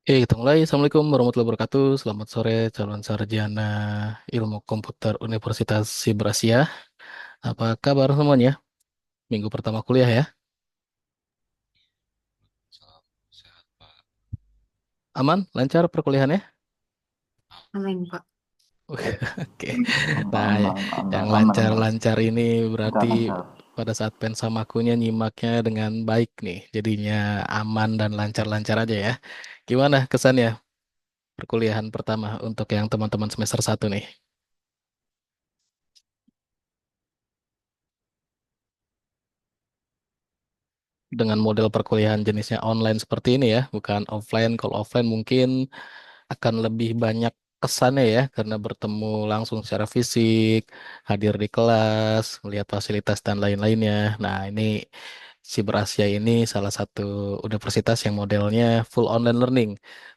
Kita mulai. Assalamualaikum warahmatullahi wabarakatuh. Selamat sore, calon sarjana ilmu komputer Universitas Siber Asia. Apa kabar semuanya? Minggu pertama kuliah ya. Salam sehat Pak. Aman? Lancar perkuliahannya? Amin, Pak. Oke. Nah, Aman, Bang. yang Aman, aman, aman. lancar-lancar ini berarti Lancar, lancar. pada saat pensamakunya nyimaknya dengan baik nih. Jadinya aman dan lancar-lancar aja ya. Gimana kesannya perkuliahan pertama untuk yang teman-teman semester satu nih? Dengan model perkuliahan jenisnya online seperti ini ya, bukan offline. Kalau offline mungkin akan lebih banyak kesannya ya, karena bertemu langsung secara fisik, hadir di kelas, melihat fasilitas dan lain-lainnya. Nah, ini Siber Asia ini salah satu universitas yang modelnya full online learning.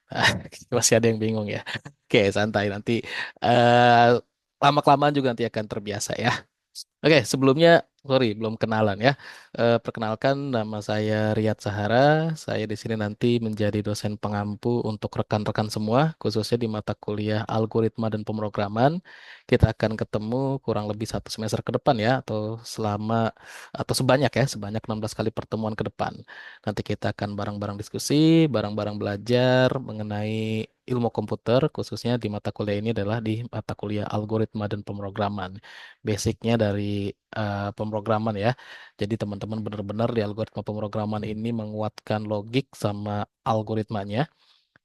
Nah, masih ada yang bingung ya. Oke, santai nanti. eh Lama-kelamaan juga nanti akan terbiasa ya. Oke, sebelumnya, sorry, belum kenalan ya. Perkenalkan, nama saya Riyad Sahara. Saya di sini nanti menjadi dosen pengampu untuk rekan-rekan semua, khususnya di mata kuliah algoritma dan pemrograman. Kita akan ketemu kurang lebih satu semester ke depan ya, atau sebanyak ya, sebanyak 16 kali pertemuan ke depan. Nanti kita akan bareng-bareng diskusi, bareng-bareng belajar mengenai ilmu komputer, khususnya di mata kuliah ini adalah di mata kuliah algoritma dan pemrograman basicnya dari pemrograman ya. Jadi teman-teman benar-benar di algoritma pemrograman ini menguatkan logik sama algoritmanya,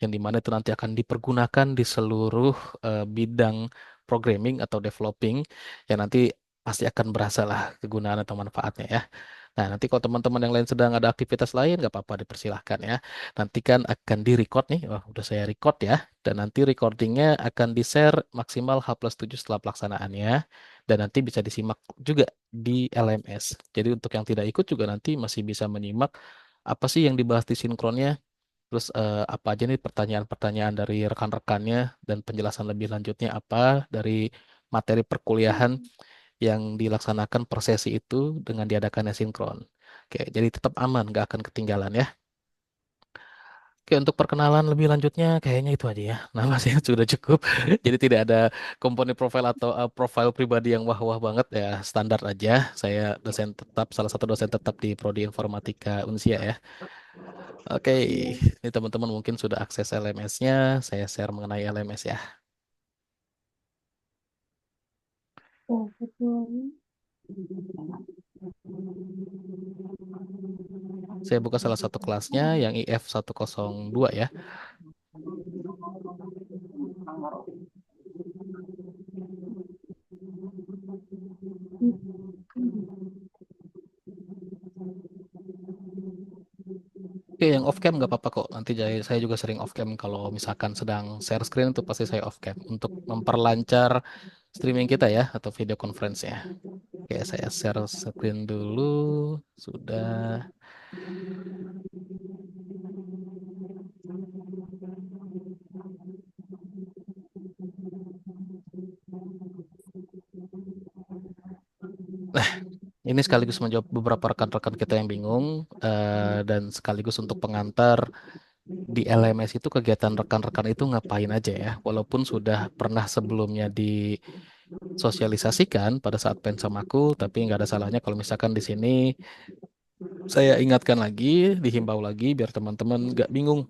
yang dimana itu nanti akan dipergunakan di seluruh bidang programming atau developing, yang nanti pasti akan berasa lah kegunaan atau manfaatnya ya. Nah, nanti kalau teman-teman yang lain sedang ada aktivitas lain, nggak apa-apa dipersilahkan ya. Nanti kan akan di-record nih, wah udah saya record ya. Dan nanti recordingnya akan di-share maksimal H+7 setelah pelaksanaannya. Dan nanti bisa disimak juga di LMS. Jadi untuk yang tidak ikut juga nanti masih bisa menyimak apa sih yang dibahas di sinkronnya. Terus apa aja nih pertanyaan-pertanyaan dari rekan-rekannya dan penjelasan lebih lanjutnya apa dari materi perkuliahan yang dilaksanakan per sesi itu dengan diadakannya sinkron. Oke, jadi tetap aman, nggak akan ketinggalan ya. Oke, untuk perkenalan lebih lanjutnya kayaknya itu aja ya. Nama saya sudah cukup. Jadi tidak ada komponen profil atau profil pribadi yang wah-wah banget ya, standar aja. Saya dosen tetap, salah satu dosen tetap di Prodi Informatika Unsia ya. Oke, ini teman-teman mungkin sudah akses LMS-nya. Saya share mengenai LMS ya. Oh, betul. Saya buka salah satu kelasnya yang IF102 ya. Oke, yang off cam nggak apa-apa kok. Nanti saya juga sering off cam kalau misalkan sedang share screen itu pasti saya off cam untuk memperlancar streaming kita ya atau video conference ya. Oke, saya share screen dulu. Sudah. Nah, ini sekaligus menjawab beberapa rekan-rekan kita yang bingung dan sekaligus untuk pengantar di LMS itu kegiatan rekan-rekan itu ngapain aja ya. Walaupun sudah pernah sebelumnya disosialisasikan pada saat pensamaku, tapi nggak ada salahnya kalau misalkan di sini saya ingatkan lagi, dihimbau lagi biar teman-teman nggak bingung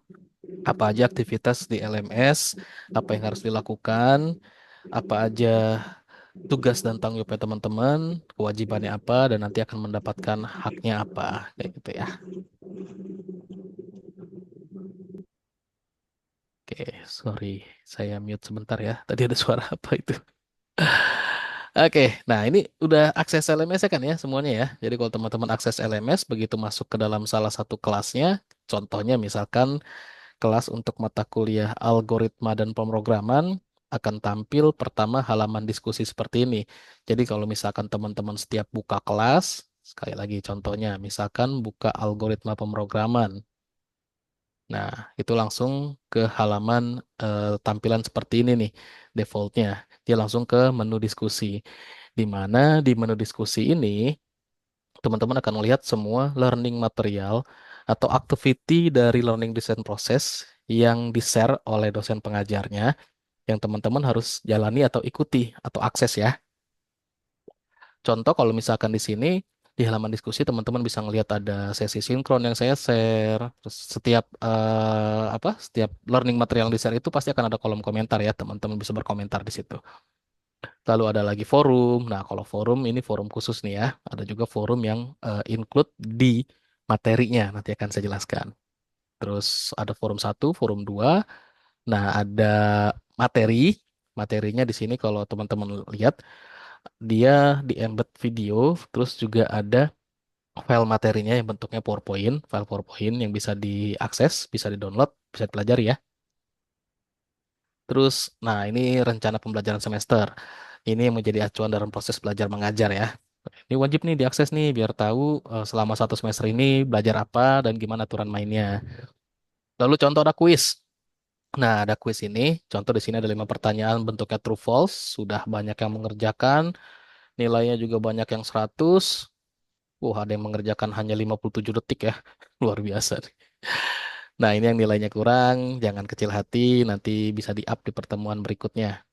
apa aja aktivitas di LMS, apa yang harus dilakukan, apa aja tugas dan tanggung jawabnya teman-teman, kewajibannya apa, dan nanti akan mendapatkan haknya apa, kayak gitu ya. Oke, sorry, saya mute sebentar ya. Tadi ada suara apa itu? Oke, nah ini udah akses LMS ya kan ya semuanya ya. Jadi kalau teman-teman akses LMS begitu masuk ke dalam salah satu kelasnya, contohnya misalkan kelas untuk mata kuliah algoritma dan pemrograman akan tampil pertama halaman diskusi seperti ini. Jadi kalau misalkan teman-teman setiap buka kelas, sekali lagi contohnya, misalkan buka algoritma pemrograman. Nah, itu langsung ke halaman tampilan seperti ini nih, defaultnya. Dia langsung ke menu diskusi. Di mana di menu diskusi ini teman-teman akan melihat semua learning material atau activity dari learning design process yang di-share oleh dosen pengajarnya yang teman-teman harus jalani atau ikuti atau akses ya. Contoh kalau misalkan di sini di halaman diskusi teman-teman bisa ngelihat ada sesi sinkron yang saya share. Terus setiap learning material yang di-share itu pasti akan ada kolom komentar ya, teman-teman bisa berkomentar di situ. Lalu ada lagi forum. Nah, kalau forum ini forum khusus nih ya. Ada juga forum yang include di materinya, nanti akan saya jelaskan. Terus ada forum satu, forum 2. Nah, ada materi. Materinya di sini kalau teman-teman lihat dia di embed video, terus juga ada file materinya yang bentuknya PowerPoint, file PowerPoint yang bisa diakses, bisa di-download, bisa dipelajari ya. Terus, nah ini rencana pembelajaran semester. Ini yang menjadi acuan dalam proses belajar mengajar ya. Ini wajib nih diakses nih biar tahu selama satu semester ini belajar apa dan gimana aturan mainnya. Lalu contoh ada kuis. Nah, ada kuis ini. Contoh di sini ada 5 pertanyaan bentuknya true false. Sudah banyak yang mengerjakan. Nilainya juga banyak yang 100. Ada yang mengerjakan hanya 57 detik ya. Luar biasa. Nah, ini yang nilainya kurang. Jangan kecil hati. Nanti bisa di-up di pertemuan berikutnya.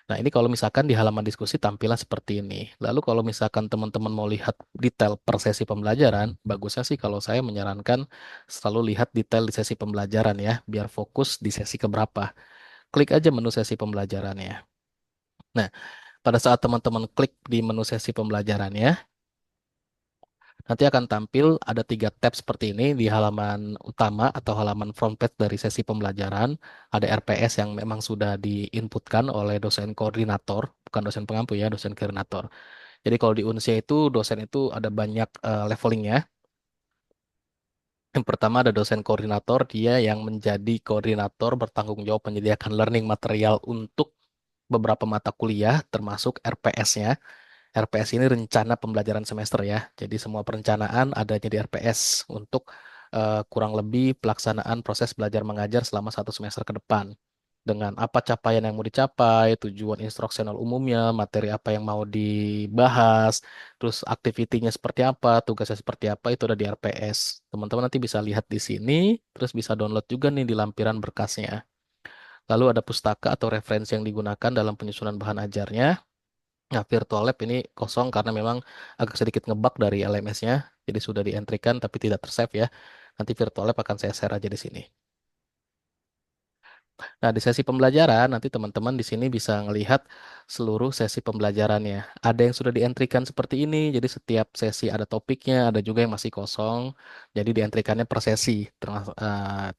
Nah, ini kalau misalkan di halaman diskusi tampilan seperti ini. Lalu kalau misalkan teman-teman mau lihat detail per sesi pembelajaran, bagusnya sih kalau saya menyarankan selalu lihat detail di sesi pembelajaran ya, biar fokus di sesi keberapa. Klik aja menu sesi pembelajarannya. Nah, pada saat teman-teman klik di menu sesi pembelajarannya, nanti akan tampil ada 3 tab seperti ini di halaman utama atau halaman front page dari sesi pembelajaran. Ada RPS yang memang sudah diinputkan oleh dosen koordinator, bukan dosen pengampu ya, dosen koordinator. Jadi kalau di Unsia itu dosen itu ada banyak levelingnya. Yang pertama ada dosen koordinator, dia yang menjadi koordinator bertanggung jawab menyediakan learning material untuk beberapa mata kuliah termasuk RPS-nya. RPS ini rencana pembelajaran semester ya. Jadi semua perencanaan adanya di RPS untuk kurang lebih pelaksanaan proses belajar mengajar selama satu semester ke depan. Dengan apa capaian yang mau dicapai, tujuan instruksional umumnya, materi apa yang mau dibahas, terus aktivitinya seperti apa, tugasnya seperti apa, itu ada di RPS. Teman-teman nanti bisa lihat di sini, terus bisa download juga nih di lampiran berkasnya. Lalu ada pustaka atau referensi yang digunakan dalam penyusunan bahan ajarnya. Nah, virtual lab ini kosong karena memang agak sedikit ngebug dari LMS-nya. Jadi sudah dientrikan tapi tidak tersave ya. Nanti virtual lab akan saya share aja di sini. Nah, di sesi pembelajaran nanti teman-teman di sini bisa melihat seluruh sesi pembelajarannya. Ada yang sudah dientrikan seperti ini, jadi setiap sesi ada topiknya, ada juga yang masih kosong. Jadi dientrikannya per sesi,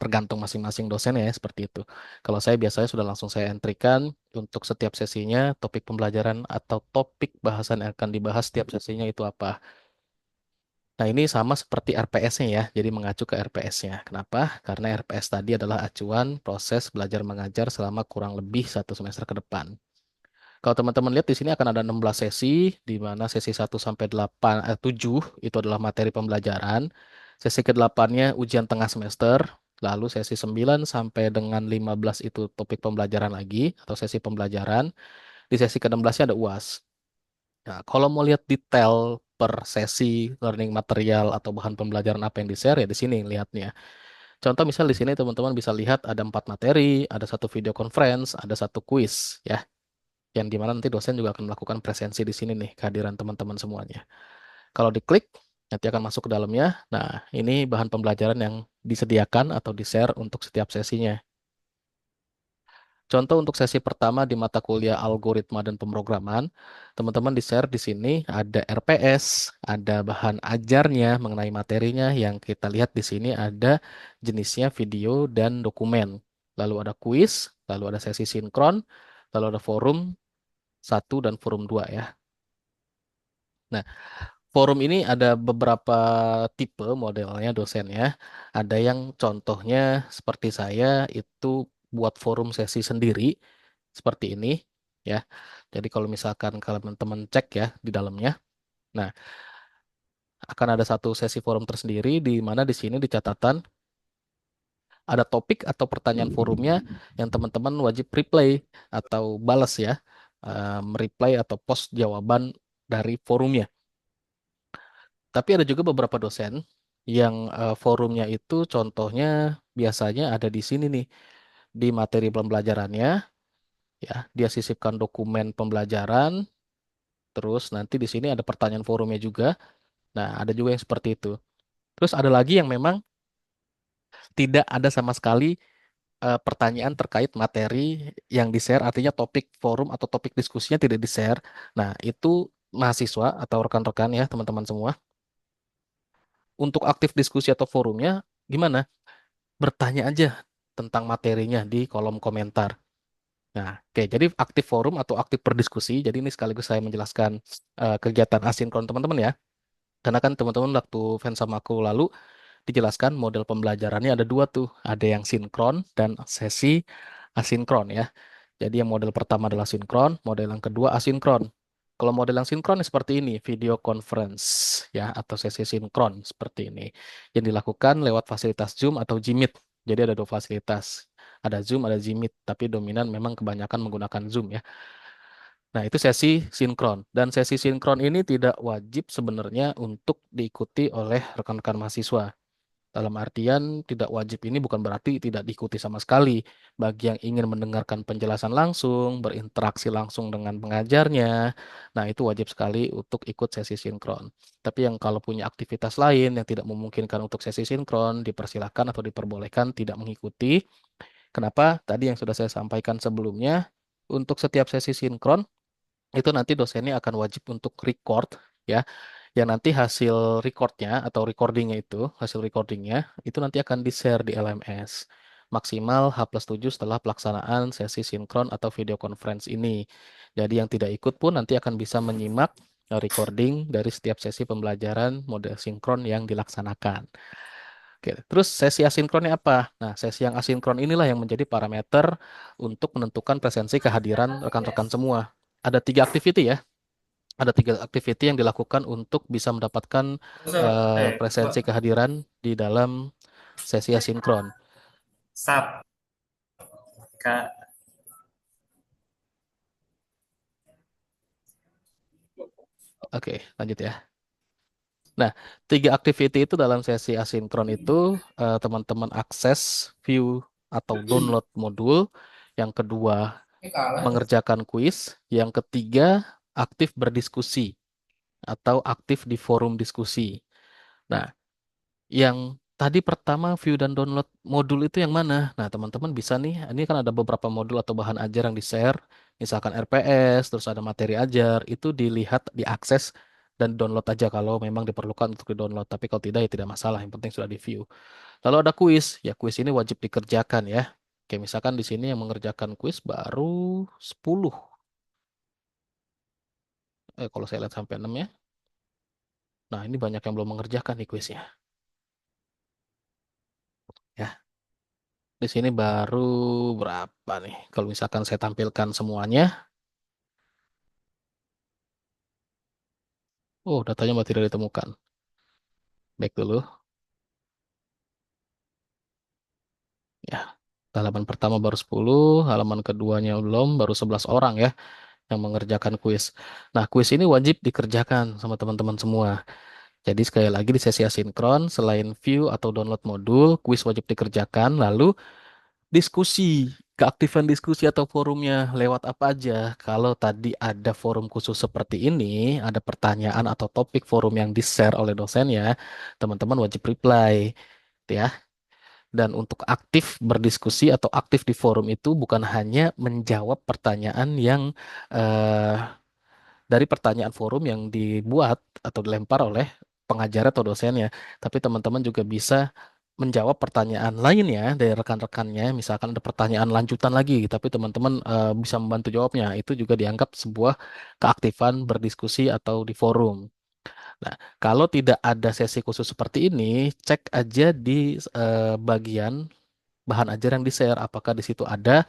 tergantung masing-masing dosen ya, seperti itu. Kalau saya biasanya sudah langsung saya entrikan untuk setiap sesinya, topik pembelajaran atau topik bahasan yang akan dibahas setiap sesinya itu apa. Nah, ini sama seperti RPS-nya ya, jadi mengacu ke RPS-nya. Kenapa? Karena RPS tadi adalah acuan proses belajar mengajar selama kurang lebih satu semester ke depan. Kalau teman-teman lihat di sini akan ada 16 sesi, di mana sesi 1 sampai 7 itu adalah materi pembelajaran. Sesi ke-8-nya ujian tengah semester, lalu sesi 9 sampai dengan 15 itu topik pembelajaran lagi, atau sesi pembelajaran. Di sesi ke-16-nya ada UAS. Nah, kalau mau lihat detail per sesi learning material atau bahan pembelajaran apa yang di-share ya di sini lihatnya. Contoh misal di sini teman-teman bisa lihat ada 4 materi, ada satu video conference, ada satu quiz ya, yang dimana nanti dosen juga akan melakukan presensi di sini nih kehadiran teman-teman semuanya. Kalau diklik nanti akan masuk ke dalamnya. Nah, ini bahan pembelajaran yang disediakan atau di-share untuk setiap sesinya. Contoh untuk sesi pertama di mata kuliah algoritma dan pemrograman, teman-teman di-share di sini ada RPS, ada bahan ajarnya mengenai materinya yang kita lihat di sini ada jenisnya video dan dokumen. Lalu ada kuis, lalu ada sesi sinkron, lalu ada forum 1 dan forum 2 ya. Nah, forum ini ada beberapa tipe modelnya dosennya. Ada yang contohnya seperti saya itu buat forum sesi sendiri seperti ini ya. Jadi kalau misalkan kalian teman-teman cek ya di dalamnya, nah akan ada satu sesi forum tersendiri di mana di sini di catatan ada topik atau pertanyaan forumnya yang teman-teman wajib replay atau balas ya, mereply atau post jawaban dari forumnya. Tapi ada juga beberapa dosen yang forumnya itu contohnya biasanya ada di sini nih, di materi pembelajarannya, ya, dia sisipkan dokumen pembelajaran, terus nanti di sini ada pertanyaan forumnya juga. Nah, ada juga yang seperti itu. Terus ada lagi yang memang tidak ada sama sekali pertanyaan terkait materi yang di-share, artinya topik forum atau topik diskusinya tidak di-share. Nah, itu mahasiswa atau rekan-rekan ya, teman-teman semua, untuk aktif diskusi atau forumnya, gimana? Bertanya aja tentang materinya di kolom komentar. Nah, oke, jadi aktif forum atau aktif berdiskusi. Jadi ini sekaligus saya menjelaskan kegiatan asinkron teman-teman ya. Karena kan teman-teman waktu fans sama aku lalu dijelaskan model pembelajarannya ada dua tuh. Ada yang sinkron dan sesi asinkron ya. Jadi yang model pertama adalah sinkron, model yang kedua asinkron. Kalau model yang sinkron seperti ini, video conference ya atau sesi sinkron seperti ini yang dilakukan lewat fasilitas Zoom atau Jimit. Jadi ada dua fasilitas. Ada Zoom, ada Jimit, tapi dominan memang kebanyakan menggunakan Zoom ya. Nah, itu sesi sinkron. Dan sesi sinkron ini tidak wajib sebenarnya untuk diikuti oleh rekan-rekan mahasiswa. Dalam artian tidak wajib ini bukan berarti tidak diikuti sama sekali. Bagi yang ingin mendengarkan penjelasan langsung, berinteraksi langsung dengan pengajarnya, nah itu wajib sekali untuk ikut sesi sinkron. Tapi yang kalau punya aktivitas lain yang tidak memungkinkan untuk sesi sinkron, dipersilahkan atau diperbolehkan tidak mengikuti. Kenapa? Tadi yang sudah saya sampaikan sebelumnya, untuk setiap sesi sinkron, itu nanti dosennya akan wajib untuk record ya, yang nanti hasil recordnya atau recordingnya itu, hasil recordingnya itu nanti akan di-share di LMS maksimal H+7 setelah pelaksanaan sesi sinkron atau video conference ini. Jadi yang tidak ikut pun nanti akan bisa menyimak recording dari setiap sesi pembelajaran model sinkron yang dilaksanakan. Oke, terus sesi asinkronnya apa? Nah, sesi yang asinkron inilah yang menjadi parameter untuk menentukan presensi kehadiran rekan-rekan semua. Ada tiga activity ya, ada tiga activity yang dilakukan untuk bisa mendapatkan presensi kehadiran di dalam sesi asinkron. Sap, Kak. Oke, lanjut ya. Nah, tiga activity itu dalam sesi asinkron itu teman-teman akses, view, atau download modul. Yang kedua, mengerjakan kuis. Yang ketiga, aktif berdiskusi atau aktif di forum diskusi. Nah, yang tadi pertama view dan download modul itu yang mana? Nah, teman-teman bisa nih, ini kan ada beberapa modul atau bahan ajar yang di-share, misalkan RPS, terus ada materi ajar, itu dilihat, diakses, dan download aja kalau memang diperlukan untuk di-download. Tapi kalau tidak ya tidak masalah, yang penting sudah di-view. Lalu ada kuis, ya kuis ini wajib dikerjakan ya. Kayak misalkan di sini yang mengerjakan kuis baru 10. Kalau saya lihat sampai 6 ya. Nah, ini banyak yang belum mengerjakan nih kuisnya. Ya, di sini baru berapa nih? Kalau misalkan saya tampilkan semuanya, oh datanya masih tidak ditemukan. Back dulu. Ya, halaman pertama baru 10, halaman keduanya belum, baru 11 orang ya yang mengerjakan kuis. Nah, kuis ini wajib dikerjakan sama teman-teman semua. Jadi sekali lagi di sesi asinkron, selain view atau download modul, kuis wajib dikerjakan. Lalu diskusi, keaktifan diskusi atau forumnya lewat apa aja? Kalau tadi ada forum khusus seperti ini, ada pertanyaan atau topik forum yang di-share oleh dosennya, teman-teman wajib reply, ya. Dan untuk aktif berdiskusi atau aktif di forum itu bukan hanya menjawab pertanyaan yang eh, dari pertanyaan forum yang dibuat atau dilempar oleh pengajar atau dosennya, tapi teman-teman juga bisa menjawab pertanyaan lainnya dari rekan-rekannya. Misalkan ada pertanyaan lanjutan lagi, tapi teman-teman bisa membantu jawabnya. Itu juga dianggap sebuah keaktifan berdiskusi atau di forum. Nah, kalau tidak ada sesi khusus seperti ini, cek aja di bagian bahan ajar yang di-share. Apakah di situ ada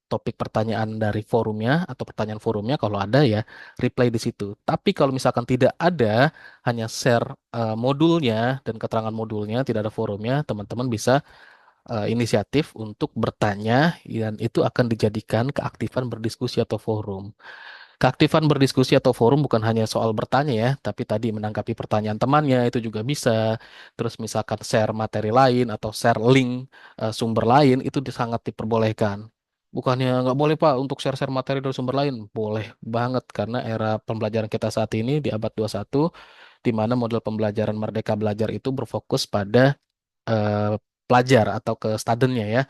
topik pertanyaan dari forumnya atau pertanyaan forumnya? Kalau ada ya reply di situ. Tapi kalau misalkan tidak ada, hanya share modulnya dan keterangan modulnya, tidak ada forumnya, teman-teman bisa inisiatif untuk bertanya dan itu akan dijadikan keaktifan berdiskusi atau forum. Keaktifan berdiskusi atau forum bukan hanya soal bertanya ya, tapi tadi menanggapi pertanyaan temannya itu juga bisa. Terus misalkan share materi lain atau share link sumber lain itu sangat diperbolehkan. Bukannya nggak boleh Pak untuk share-share materi dari sumber lain, boleh banget karena era pembelajaran kita saat ini di abad 21, di mana model pembelajaran Merdeka Belajar itu berfokus pada eh, pelajar atau ke studentnya ya.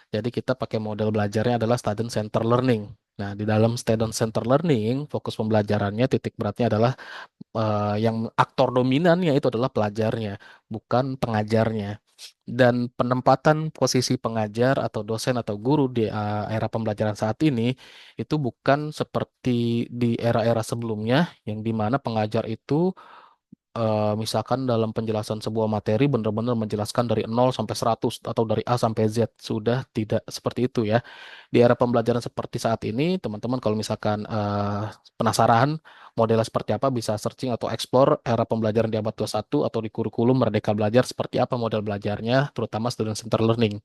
Jadi kita pakai model belajarnya adalah student center learning. Nah, di dalam student center learning, fokus pembelajarannya titik beratnya adalah yang aktor dominannya itu adalah pelajarnya, bukan pengajarnya. Dan penempatan posisi pengajar atau dosen atau guru di era pembelajaran saat ini itu bukan seperti di era-era sebelumnya, yang di mana pengajar itu misalkan dalam penjelasan sebuah materi benar-benar menjelaskan dari 0 sampai 100 atau dari A sampai Z. Sudah tidak seperti itu ya. Di era pembelajaran seperti saat ini, teman-teman kalau misalkan penasaran modelnya seperti apa, bisa searching atau explore era pembelajaran di abad 21 atau di kurikulum Merdeka Belajar seperti apa model belajarnya, terutama student center learning.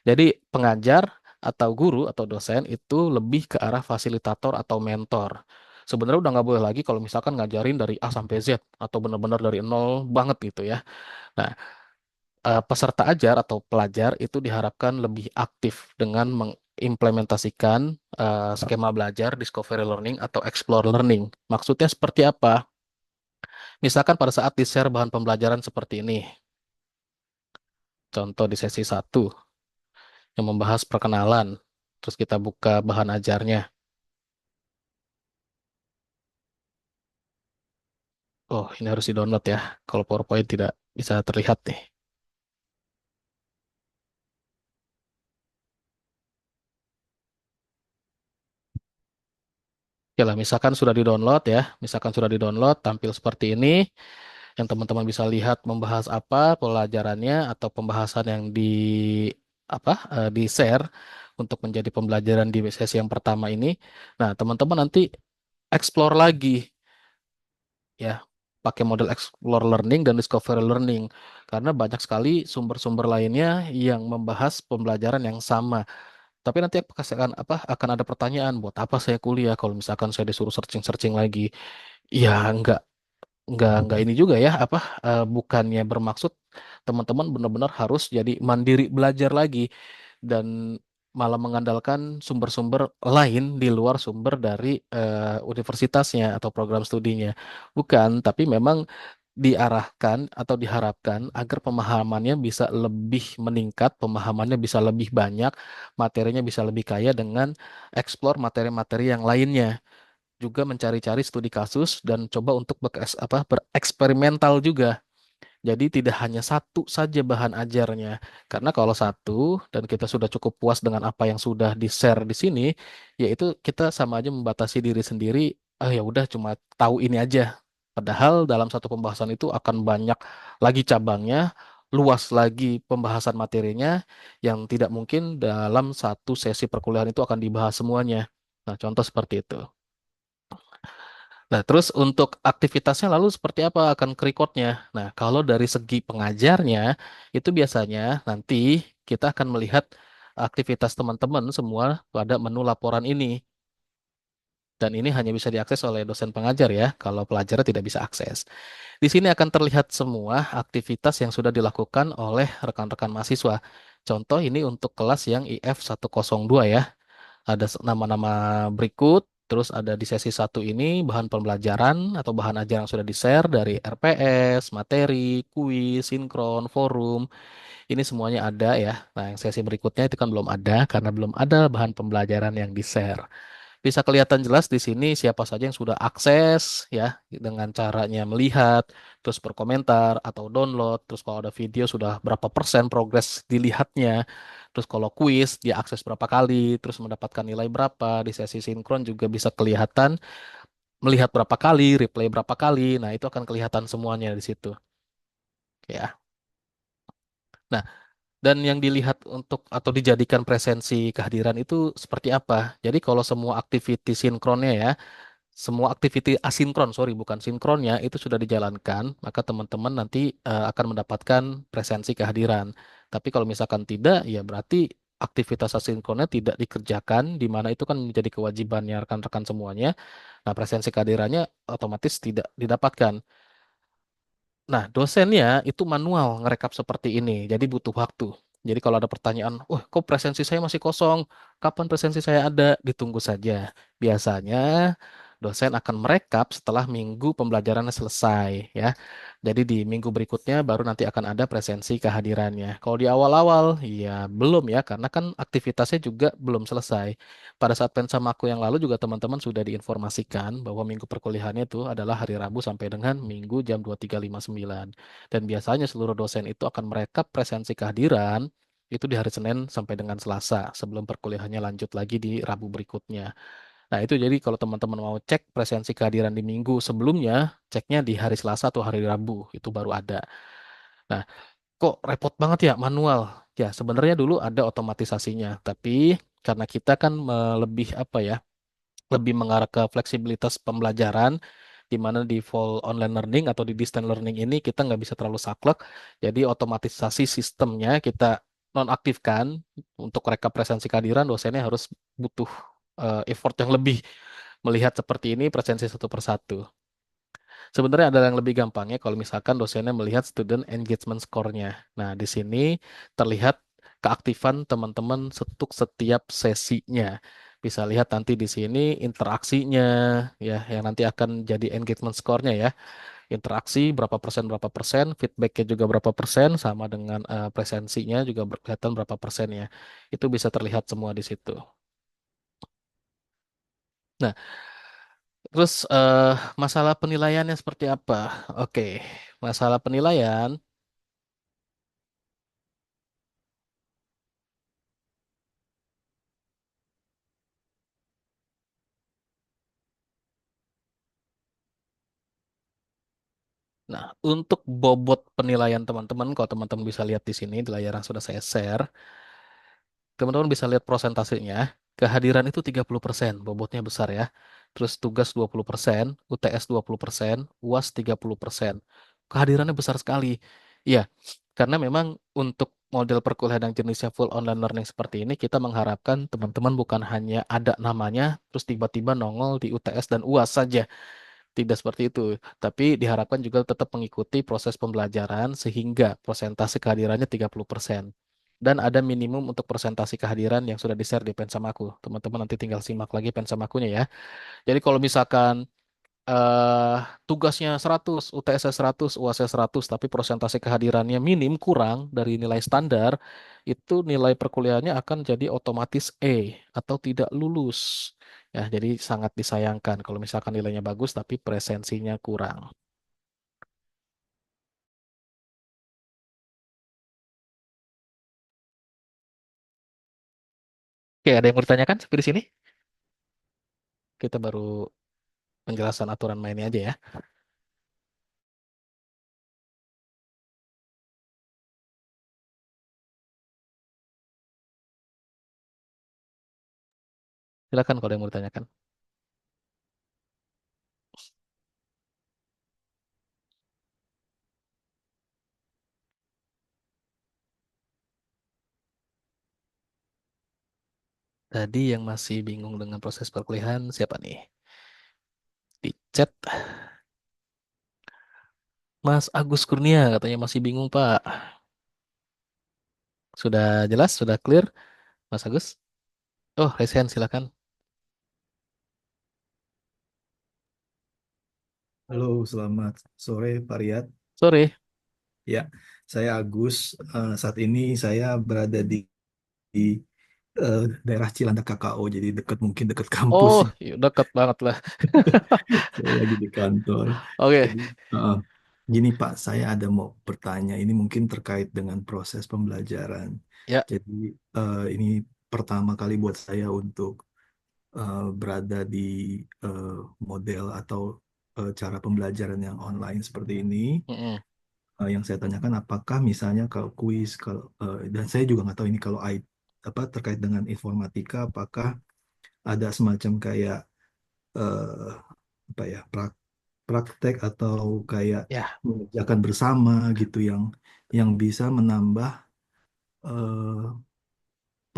Jadi pengajar atau guru atau dosen itu lebih ke arah fasilitator atau mentor. Sebenarnya udah nggak boleh lagi kalau misalkan ngajarin dari A sampai Z atau benar-benar dari nol banget gitu ya. Nah, peserta ajar atau pelajar itu diharapkan lebih aktif dengan mengimplementasikan skema belajar, discovery learning atau explore learning. Maksudnya seperti apa? Misalkan pada saat di-share bahan pembelajaran seperti ini. Contoh di sesi satu yang membahas perkenalan. Terus kita buka bahan ajarnya. Oh, ini harus di-download ya. Kalau PowerPoint tidak bisa terlihat nih. Oke lah, misalkan sudah di-download ya. Misalkan sudah di-download, tampil seperti ini. Yang teman-teman bisa lihat membahas apa pelajarannya atau pembahasan yang di-share untuk menjadi pembelajaran di sesi yang pertama ini. Nah, teman-teman nanti explore lagi ya, pakai model explore learning dan discovery learning karena banyak sekali sumber-sumber lainnya yang membahas pembelajaran yang sama. Tapi nanti akan ada pertanyaan, buat apa saya kuliah kalau misalkan saya disuruh searching-searching lagi? Ya nggak ini juga ya bukannya bermaksud teman-teman benar-benar harus jadi mandiri belajar lagi dan malah mengandalkan sumber-sumber lain di luar sumber dari universitasnya atau program studinya. Bukan, tapi memang diarahkan atau diharapkan agar pemahamannya bisa lebih meningkat, pemahamannya bisa lebih banyak, materinya bisa lebih kaya dengan eksplor materi-materi yang lainnya. Juga mencari-cari studi kasus dan coba untuk bereksperimental juga. Jadi tidak hanya satu saja bahan ajarnya. Karena kalau satu dan kita sudah cukup puas dengan apa yang sudah di-share di sini, yaitu kita sama aja membatasi diri sendiri, ya udah cuma tahu ini aja. Padahal dalam satu pembahasan itu akan banyak lagi cabangnya, luas lagi pembahasan materinya yang tidak mungkin dalam satu sesi perkuliahan itu akan dibahas semuanya. Nah, contoh seperti itu. Nah, terus untuk aktivitasnya lalu seperti apa akan rekodnya? Nah, kalau dari segi pengajarnya, itu biasanya nanti kita akan melihat aktivitas teman-teman semua pada menu laporan ini. Dan ini hanya bisa diakses oleh dosen pengajar ya, kalau pelajar tidak bisa akses. Di sini akan terlihat semua aktivitas yang sudah dilakukan oleh rekan-rekan mahasiswa. Contoh ini untuk kelas yang IF 102 ya. Ada nama-nama berikut, terus ada di sesi satu ini bahan pembelajaran atau bahan ajar yang sudah di-share dari RPS, materi, kuis, sinkron, forum. Ini semuanya ada ya. Nah, yang sesi berikutnya itu kan belum ada karena belum ada bahan pembelajaran yang di-share. Bisa kelihatan jelas di sini siapa saja yang sudah akses ya dengan caranya melihat, terus berkomentar atau download, terus kalau ada video sudah berapa persen progres dilihatnya, terus kalau kuis dia akses berapa kali, terus mendapatkan nilai berapa, di sesi sinkron juga bisa kelihatan melihat berapa kali, replay berapa kali, nah itu akan kelihatan semuanya di situ ya. Nah, dan yang dilihat untuk atau dijadikan presensi kehadiran itu seperti apa? Jadi kalau semua aktiviti sinkronnya ya, semua aktiviti asinkron, sorry, bukan sinkronnya, itu sudah dijalankan, maka teman-teman nanti akan mendapatkan presensi kehadiran. Tapi kalau misalkan tidak, ya berarti aktivitas asinkronnya tidak dikerjakan, di mana itu kan menjadi kewajibannya rekan-rekan semuanya. Nah, presensi kehadirannya otomatis tidak didapatkan. Nah, dosennya itu manual ngerekap seperti ini, jadi butuh waktu. Jadi kalau ada pertanyaan, kok presensi saya masih kosong? Kapan presensi saya ada? Ditunggu saja. Biasanya dosen akan merekap setelah minggu pembelajarannya selesai, ya. Jadi di minggu berikutnya baru nanti akan ada presensi kehadirannya. Kalau di awal-awal, ya belum ya, karena kan aktivitasnya juga belum selesai. Pada saat pensamaku yang lalu juga teman-teman sudah diinformasikan bahwa minggu perkuliahannya itu adalah hari Rabu sampai dengan Minggu jam 23.59. Dan biasanya seluruh dosen itu akan merekap presensi kehadiran itu di hari Senin sampai dengan Selasa sebelum perkuliahannya lanjut lagi di Rabu berikutnya. Nah, itu jadi kalau teman-teman mau cek presensi kehadiran di minggu sebelumnya, ceknya di hari Selasa atau hari Rabu, itu baru ada. Nah, kok repot banget ya manual? Ya, sebenarnya dulu ada otomatisasinya, tapi karena kita kan lebih apa ya, lebih mengarah ke fleksibilitas pembelajaran, di mana di full online learning atau di distance learning ini kita nggak bisa terlalu saklek, jadi otomatisasi sistemnya kita nonaktifkan untuk rekap presensi kehadiran dosennya harus butuh effort yang lebih melihat seperti ini presensi satu persatu. Sebenarnya ada yang lebih gampangnya kalau misalkan dosennya melihat student engagement score-nya. Nah, di sini terlihat keaktifan teman-teman setiap sesinya. Bisa lihat nanti di sini interaksinya ya yang nanti akan jadi engagement score-nya ya. Interaksi berapa persen, feedbacknya juga berapa persen, sama dengan presensinya juga kelihatan berapa persennya. Itu bisa terlihat semua di situ. Nah, terus masalah penilaiannya seperti apa? Oke, masalah penilaian. Nah, untuk bobot penilaian teman-teman, kalau teman-teman bisa lihat di sini di layar yang sudah saya share, teman-teman bisa lihat prosentasenya. Kehadiran itu 30%, bobotnya besar ya. Terus tugas 20%, UTS 20%, UAS 30%. Kehadirannya besar sekali. Iya, karena memang untuk model perkuliahan yang jenisnya full online learning seperti ini, kita mengharapkan teman-teman bukan hanya ada namanya, terus tiba-tiba nongol di UTS dan UAS saja. Tidak seperti itu, tapi diharapkan juga tetap mengikuti proses pembelajaran sehingga persentase kehadirannya 30%. Dan ada minimum untuk persentase kehadiran yang sudah di-share di Pensamaku. Teman-teman nanti tinggal simak lagi Pensamakunya ya. Jadi kalau misalkan eh tugasnya 100, UTS 100, UAS 100, tapi persentase kehadirannya minim kurang dari nilai standar, itu nilai perkuliahannya akan jadi otomatis E atau tidak lulus. Ya, jadi sangat disayangkan kalau misalkan nilainya bagus tapi presensinya kurang. Oke, ada yang mau ditanyakan sampai di sini? Kita baru penjelasan aturan mainnya aja ya. Silakan kalau ada yang mau ditanyakan. Tadi yang masih bingung dengan proses perkuliahan siapa nih? Di chat Mas Agus Kurnia katanya masih bingung Pak. Sudah jelas, sudah clear, Mas Agus? Oh, Resen silakan. Halo, selamat sore Pak Riyad. Sore. Ya, saya Agus. Saat ini saya berada di, daerah Cilandak KKO, jadi dekat mungkin dekat kampus. Oh, dekat banget lah. Saya lagi di kantor. Oke, Jadi, eh, gini Pak, saya ada mau bertanya. Ini mungkin terkait dengan proses pembelajaran. ya. Jadi, ini pertama kali buat saya untuk berada di eh, model atau cara pembelajaran yang online seperti ini. Mm-mm. Yang saya tanyakan apakah misalnya kalau kuis kalau dan saya juga nggak tahu ini kalau apa terkait dengan informatika apakah ada semacam kayak eh, apa ya praktek atau kayak Ya, mengerjakan bersama gitu yang bisa menambah eh,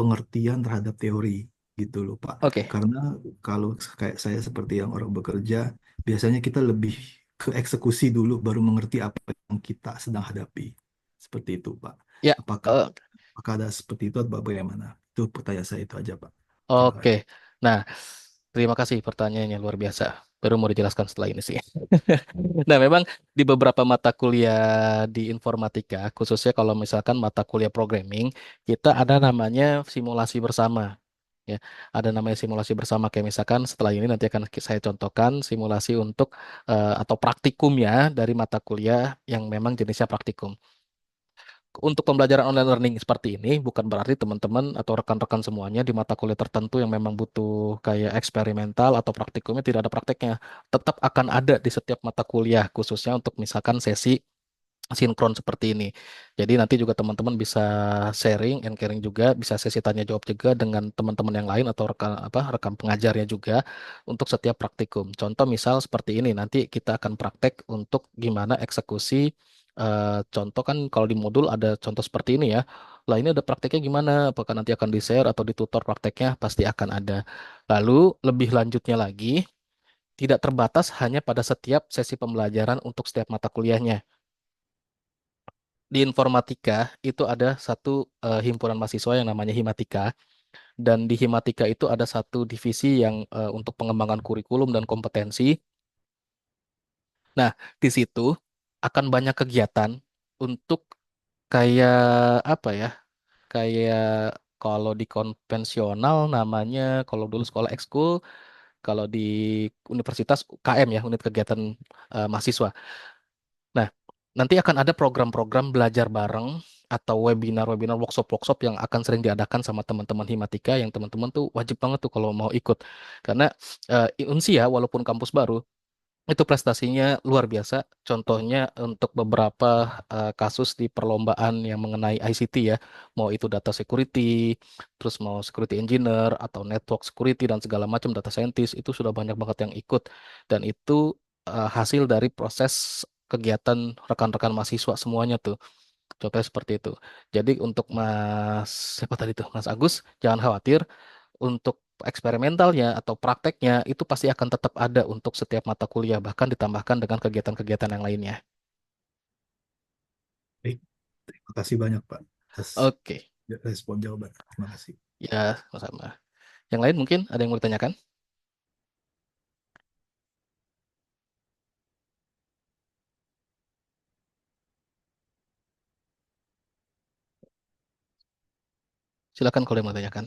pengertian terhadap teori gitu loh Pak. Oke. Karena kalau kayak saya seperti yang orang bekerja, biasanya kita lebih ke eksekusi dulu baru mengerti apa yang kita sedang hadapi. Seperti itu Pak. Ya, Apakah eh, apakah ada seperti itu atau bagaimana? Itu pertanyaan saya itu aja Pak. Terima oke. kasih. Nah, terima kasih pertanyaannya luar biasa. Baru mau dijelaskan setelah ini sih. Nah, memang di beberapa mata kuliah di informatika, khususnya kalau misalkan mata kuliah programming, kita ada namanya simulasi bersama. Ya, ada namanya simulasi bersama. Kayak misalkan setelah ini nanti akan saya contohkan simulasi untuk atau praktikum ya dari mata kuliah yang memang jenisnya praktikum. Untuk pembelajaran online learning seperti ini bukan berarti teman-teman atau rekan-rekan semuanya di mata kuliah tertentu yang memang butuh kayak eksperimental atau praktikumnya tidak ada prakteknya. Tetap akan ada di setiap mata kuliah khususnya untuk misalkan sesi sinkron seperti ini. Jadi nanti juga teman-teman bisa sharing and caring juga, bisa sesi tanya jawab juga dengan teman-teman yang lain atau rekan rekan pengajarnya juga untuk setiap praktikum. Contoh misal seperti ini, nanti kita akan praktek untuk gimana eksekusi contoh kan kalau di modul ada contoh seperti ini ya. Lah ini ada prakteknya gimana? Apakah nanti akan di-share atau ditutor prakteknya? Pasti akan ada. Lalu lebih lanjutnya lagi, tidak terbatas hanya pada setiap sesi pembelajaran untuk setiap mata kuliahnya. Di informatika itu ada satu himpunan mahasiswa yang namanya Himatika, dan di Himatika itu ada satu divisi yang untuk pengembangan kurikulum dan kompetensi. Nah, di situ akan banyak kegiatan untuk kayak apa ya? Kayak kalau di konvensional namanya kalau dulu sekolah ekskul, kalau di universitas UKM ya, unit kegiatan mahasiswa. Nah, nanti akan ada program-program belajar bareng atau webinar-webinar, workshop-workshop yang akan sering diadakan sama teman-teman Himatika yang teman-teman tuh wajib banget tuh kalau mau ikut. Karena Unsia walaupun kampus baru itu prestasinya luar biasa. Contohnya untuk beberapa kasus di perlombaan yang mengenai ICT ya, mau itu data security, terus mau security engineer atau network security dan segala macam data scientist itu sudah banyak banget yang ikut dan itu hasil dari proses kegiatan rekan-rekan mahasiswa semuanya tuh. Contohnya seperti itu. Jadi untuk Mas siapa tadi tuh Mas Agus, jangan khawatir untuk eksperimentalnya atau prakteknya itu pasti akan tetap ada untuk setiap mata kuliah, bahkan ditambahkan dengan kegiatan-kegiatan yang lainnya. Baik, terima kasih banyak Pak atas Oke, respon jawaban. Terima kasih. ya sama. Yang lain mungkin ada yang mau ditanyakan? Silakan kalau yang mau tanyakan.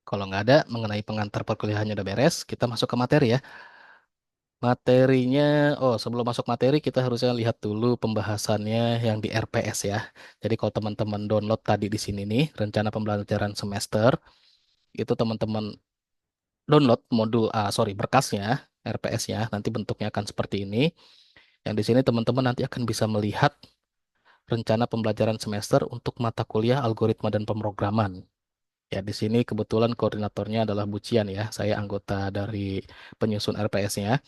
Kalau nggak ada mengenai pengantar perkuliahannya udah beres, kita masuk ke materi ya. Materinya, oh sebelum masuk materi kita harusnya lihat dulu pembahasannya yang di RPS ya. Jadi kalau teman-teman download tadi di sini nih, rencana pembelajaran semester, itu teman-teman download modul, sorry, berkasnya, RPS-nya, nanti bentuknya akan seperti ini. Yang di sini teman-teman nanti akan bisa melihat rencana pembelajaran semester untuk mata kuliah algoritma dan pemrograman. Ya, di sini kebetulan koordinatornya adalah Bucian ya. Saya anggota dari penyusun RPS-nya.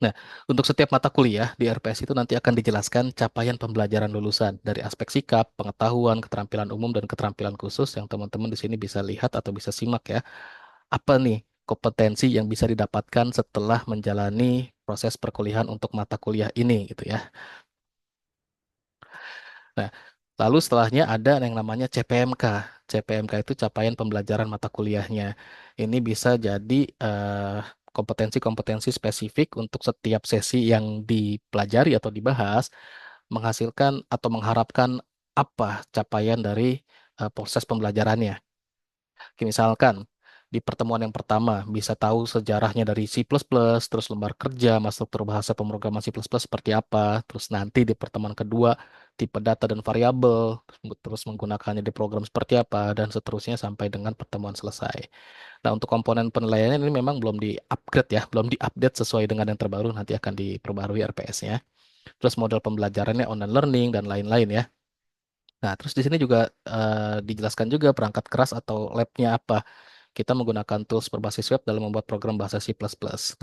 Nah, untuk setiap mata kuliah di RPS itu nanti akan dijelaskan capaian pembelajaran lulusan dari aspek sikap, pengetahuan, keterampilan umum, dan keterampilan khusus yang teman-teman di sini bisa lihat atau bisa simak ya. Apa nih kompetensi yang bisa didapatkan setelah menjalani proses perkuliahan untuk mata kuliah ini gitu ya. Nah, lalu setelahnya ada yang namanya CPMK. CPMK itu capaian pembelajaran mata kuliahnya. Ini bisa jadi kompetensi-kompetensi spesifik untuk setiap sesi yang dipelajari atau dibahas, menghasilkan atau mengharapkan apa capaian dari proses pembelajarannya. Misalkan di pertemuan yang pertama bisa tahu sejarahnya dari C++, terus lembar kerja, masuk bahasa pemrograman C++ seperti apa, terus nanti di pertemuan kedua tipe data dan variabel, terus menggunakannya di program seperti apa, dan seterusnya sampai dengan pertemuan selesai. Nah, untuk komponen penilaiannya ini memang belum di-upgrade ya, belum di-update sesuai dengan yang terbaru, nanti akan diperbarui RPS-nya. Terus model pembelajarannya online learning dan lain-lain ya. Nah, terus di sini juga dijelaskan juga perangkat keras atau lab-nya apa. kita menggunakan tools berbasis web dalam membuat program bahasa C++.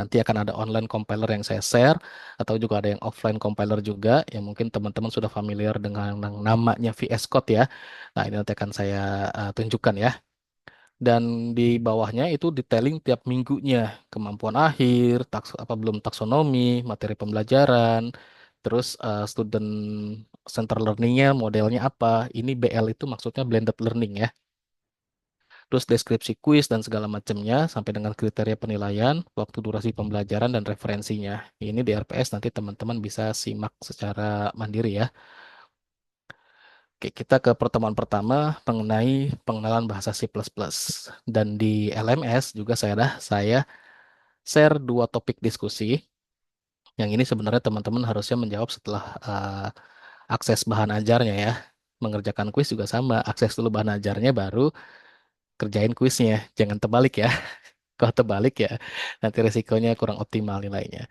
Nanti akan ada online compiler yang saya share, atau juga ada yang offline compiler juga, yang mungkin teman-teman sudah familiar dengan yang namanya VS Code ya. Nah, ini nanti akan saya tunjukkan ya. Dan di bawahnya itu detailing tiap minggunya, kemampuan akhir, belum taksonomi, materi pembelajaran, terus student center learningnya modelnya apa. Ini BL itu maksudnya blended learning ya. Terus deskripsi kuis dan segala macamnya sampai dengan kriteria penilaian, waktu durasi pembelajaran dan referensinya. Ini di RPS nanti teman-teman bisa simak secara mandiri ya. Oke, kita ke pertemuan pertama mengenai pengenalan bahasa C++. Dan di LMS juga saya share 2 topik diskusi. Yang ini sebenarnya teman-teman harusnya menjawab setelah akses bahan ajarnya ya. Mengerjakan kuis juga sama, akses dulu bahan ajarnya baru kerjain kuisnya. Jangan terbalik ya. Kalau terbalik ya nanti resikonya kurang optimal nilainya.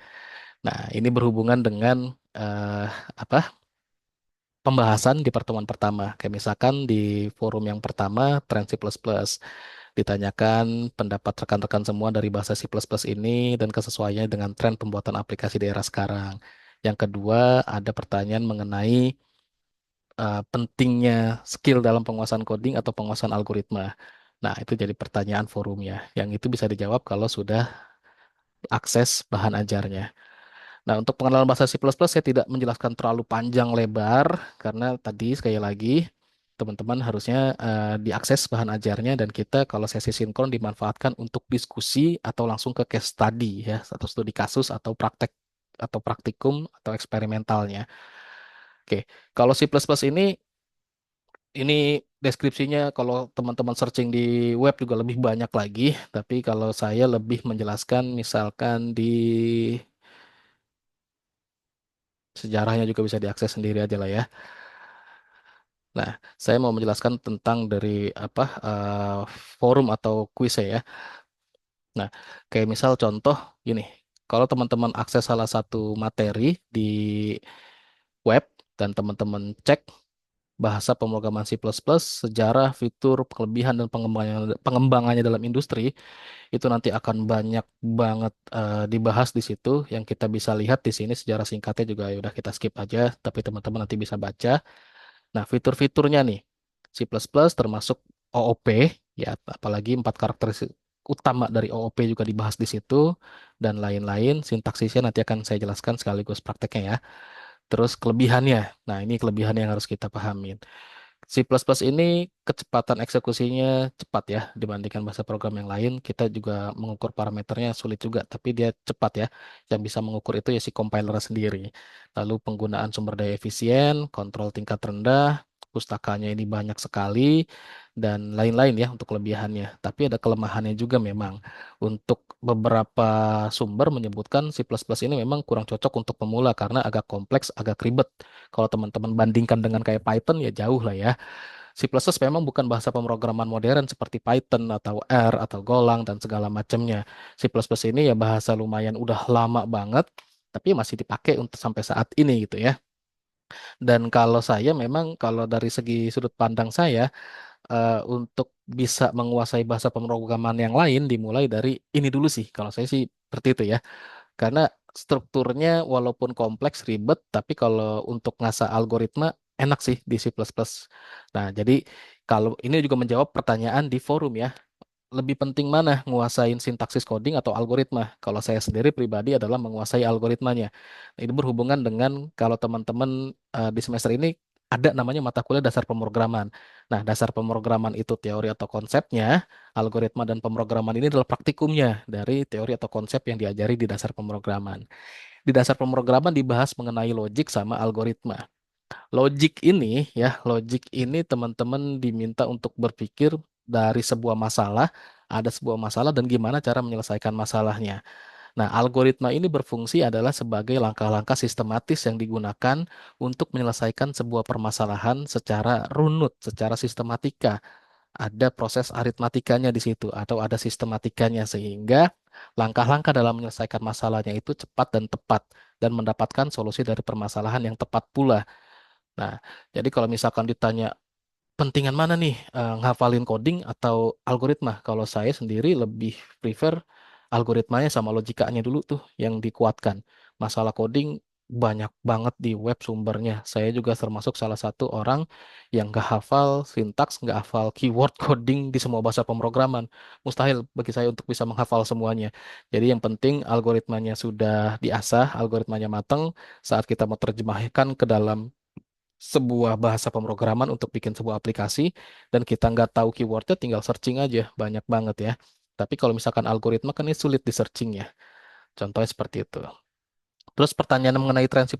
Nah, ini berhubungan dengan eh, apa? Pembahasan di pertemuan pertama. Kayak misalkan di forum yang pertama, Tren C++, ditanyakan pendapat rekan-rekan semua dari bahasa C++ ini dan kesesuaiannya dengan tren pembuatan aplikasi di era sekarang. Yang kedua, ada pertanyaan mengenai pentingnya skill dalam penguasaan coding atau penguasaan algoritma. Nah, itu jadi pertanyaan forumnya. Yang itu bisa dijawab kalau sudah akses bahan ajarnya. Nah, untuk pengenalan bahasa C++ saya tidak menjelaskan terlalu panjang lebar karena tadi sekali lagi teman-teman harusnya diakses bahan ajarnya dan kita kalau sesi sinkron dimanfaatkan untuk diskusi atau langsung ke case study ya, atau studi kasus atau praktek atau praktikum atau eksperimentalnya. Oke, kalau C++ ini deskripsinya kalau teman-teman searching di web juga lebih banyak lagi, tapi kalau saya lebih menjelaskan misalkan di sejarahnya juga bisa diakses sendiri aja lah ya. Nah, saya mau menjelaskan tentang dari forum atau kuis ya. Nah, kayak misal contoh gini, kalau teman-teman akses salah satu materi di web dan teman-teman cek bahasa pemrograman C++, sejarah, fitur, kelebihan dan pengembangannya dalam industri, itu nanti akan banyak banget dibahas di situ. Yang kita bisa lihat di sini sejarah singkatnya juga ya udah kita skip aja, tapi teman-teman nanti bisa baca. Nah, fitur-fiturnya nih, C++ termasuk OOP, ya apalagi 4 karakteristik utama dari OOP juga dibahas di situ, dan lain-lain. Sintaksisnya nanti akan saya jelaskan sekaligus prakteknya ya. Terus kelebihannya, nah ini kelebihan yang harus kita pahamin. C++ ini kecepatan eksekusinya cepat ya dibandingkan bahasa program yang lain. Kita juga mengukur parameternya sulit juga, tapi dia cepat ya. Yang bisa mengukur itu ya si compiler sendiri. Lalu penggunaan sumber daya efisien, kontrol tingkat rendah, pustakanya ini banyak sekali, dan lain-lain ya untuk kelebihannya. Tapi ada kelemahannya juga memang. Untuk beberapa sumber menyebutkan C++ ini memang kurang cocok untuk pemula karena agak kompleks, agak ribet. Kalau teman-teman bandingkan dengan kayak Python ya jauh lah ya. C++ memang bukan bahasa pemrograman modern seperti Python atau R atau Golang dan segala macamnya. C++ ini ya bahasa lumayan udah lama banget, tapi masih dipakai untuk sampai saat ini gitu ya. Dan kalau saya memang kalau dari segi sudut pandang saya untuk bisa menguasai bahasa pemrograman yang lain dimulai dari ini dulu sih. Kalau saya sih seperti itu ya. Karena strukturnya walaupun kompleks, ribet, tapi kalau untuk ngasah algoritma enak sih di C++. Nah, jadi kalau ini juga menjawab pertanyaan di forum ya, lebih penting mana nguasain sintaksis coding atau algoritma? Kalau saya sendiri pribadi adalah menguasai algoritmanya. Nah, ini berhubungan dengan kalau teman-teman di semester ini ada namanya mata kuliah dasar pemrograman. Nah, dasar pemrograman itu teori atau konsepnya, algoritma dan pemrograman ini adalah praktikumnya dari teori atau konsep yang diajari di dasar pemrograman. Di dasar pemrograman dibahas mengenai logik sama algoritma. Logik ini teman-teman diminta untuk berpikir dari sebuah masalah, ada sebuah masalah dan gimana cara menyelesaikan masalahnya. Nah, algoritma ini berfungsi adalah sebagai langkah-langkah sistematis yang digunakan untuk menyelesaikan sebuah permasalahan secara runut, secara sistematika. Ada proses aritmatikanya di situ atau ada sistematikanya sehingga langkah-langkah dalam menyelesaikan masalahnya itu cepat dan tepat dan mendapatkan solusi dari permasalahan yang tepat pula. Nah, jadi kalau misalkan ditanya pentingan mana nih, ngafalin coding atau algoritma? Kalau saya sendiri lebih prefer algoritmanya sama logikanya dulu tuh yang dikuatkan. Masalah coding banyak banget di web sumbernya. Saya juga termasuk salah satu orang yang nggak hafal sintaks, nggak hafal keyword coding di semua bahasa pemrograman. Mustahil bagi saya untuk bisa menghafal semuanya. Jadi yang penting algoritmanya sudah diasah, algoritmanya matang. Saat kita mau terjemahkan ke dalam sebuah bahasa pemrograman untuk bikin sebuah aplikasi dan kita nggak tahu keywordnya, tinggal searching aja, banyak banget ya. Tapi kalau misalkan algoritma kan ini sulit di searching ya. Contohnya seperti itu. Terus pertanyaan mengenai tren C++,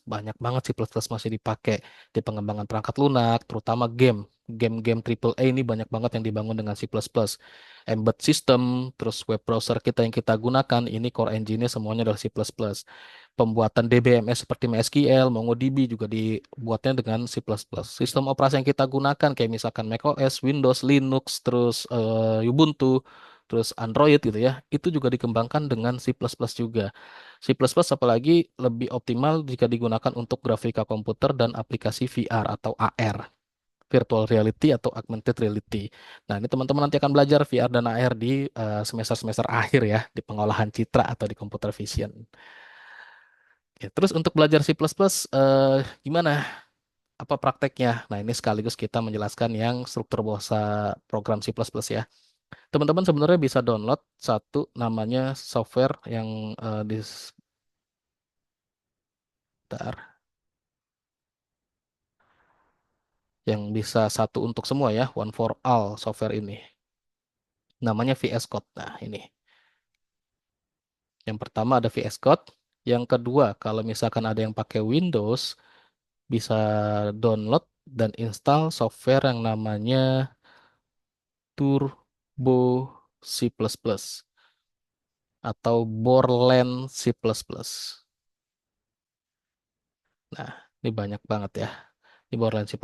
banyak banget C++ masih dipakai di pengembangan perangkat lunak, terutama game. Game-game AAA ini banyak banget yang dibangun dengan C++. Embed system, terus web browser kita yang kita gunakan, ini core engine-nya semuanya adalah C++. Pembuatan DBMS seperti MySQL, MongoDB juga dibuatnya dengan C++. Sistem operasi yang kita gunakan kayak misalkan macOS, Windows, Linux, terus Ubuntu, terus Android gitu ya, itu juga dikembangkan dengan C++ juga. C++ apalagi lebih optimal jika digunakan untuk grafika komputer dan aplikasi VR atau AR, virtual reality atau augmented reality. Nah, ini teman-teman nanti akan belajar VR dan AR di semester-semester akhir ya, di pengolahan citra atau di computer vision. Ya, terus untuk belajar C++, gimana? Apa prakteknya? Nah, ini sekaligus kita menjelaskan yang struktur bahasa program C++ ya. Teman-teman sebenarnya bisa download satu namanya software yang di bentar, yang bisa satu untuk semua ya, one for all software ini. Namanya VS Code. Nah, ini. Yang pertama ada VS Code. Yang kedua, kalau misalkan ada yang pakai Windows, bisa download dan install software yang namanya Turbo C++ atau Borland C++. Nah, ini banyak banget ya. Di Borland C++.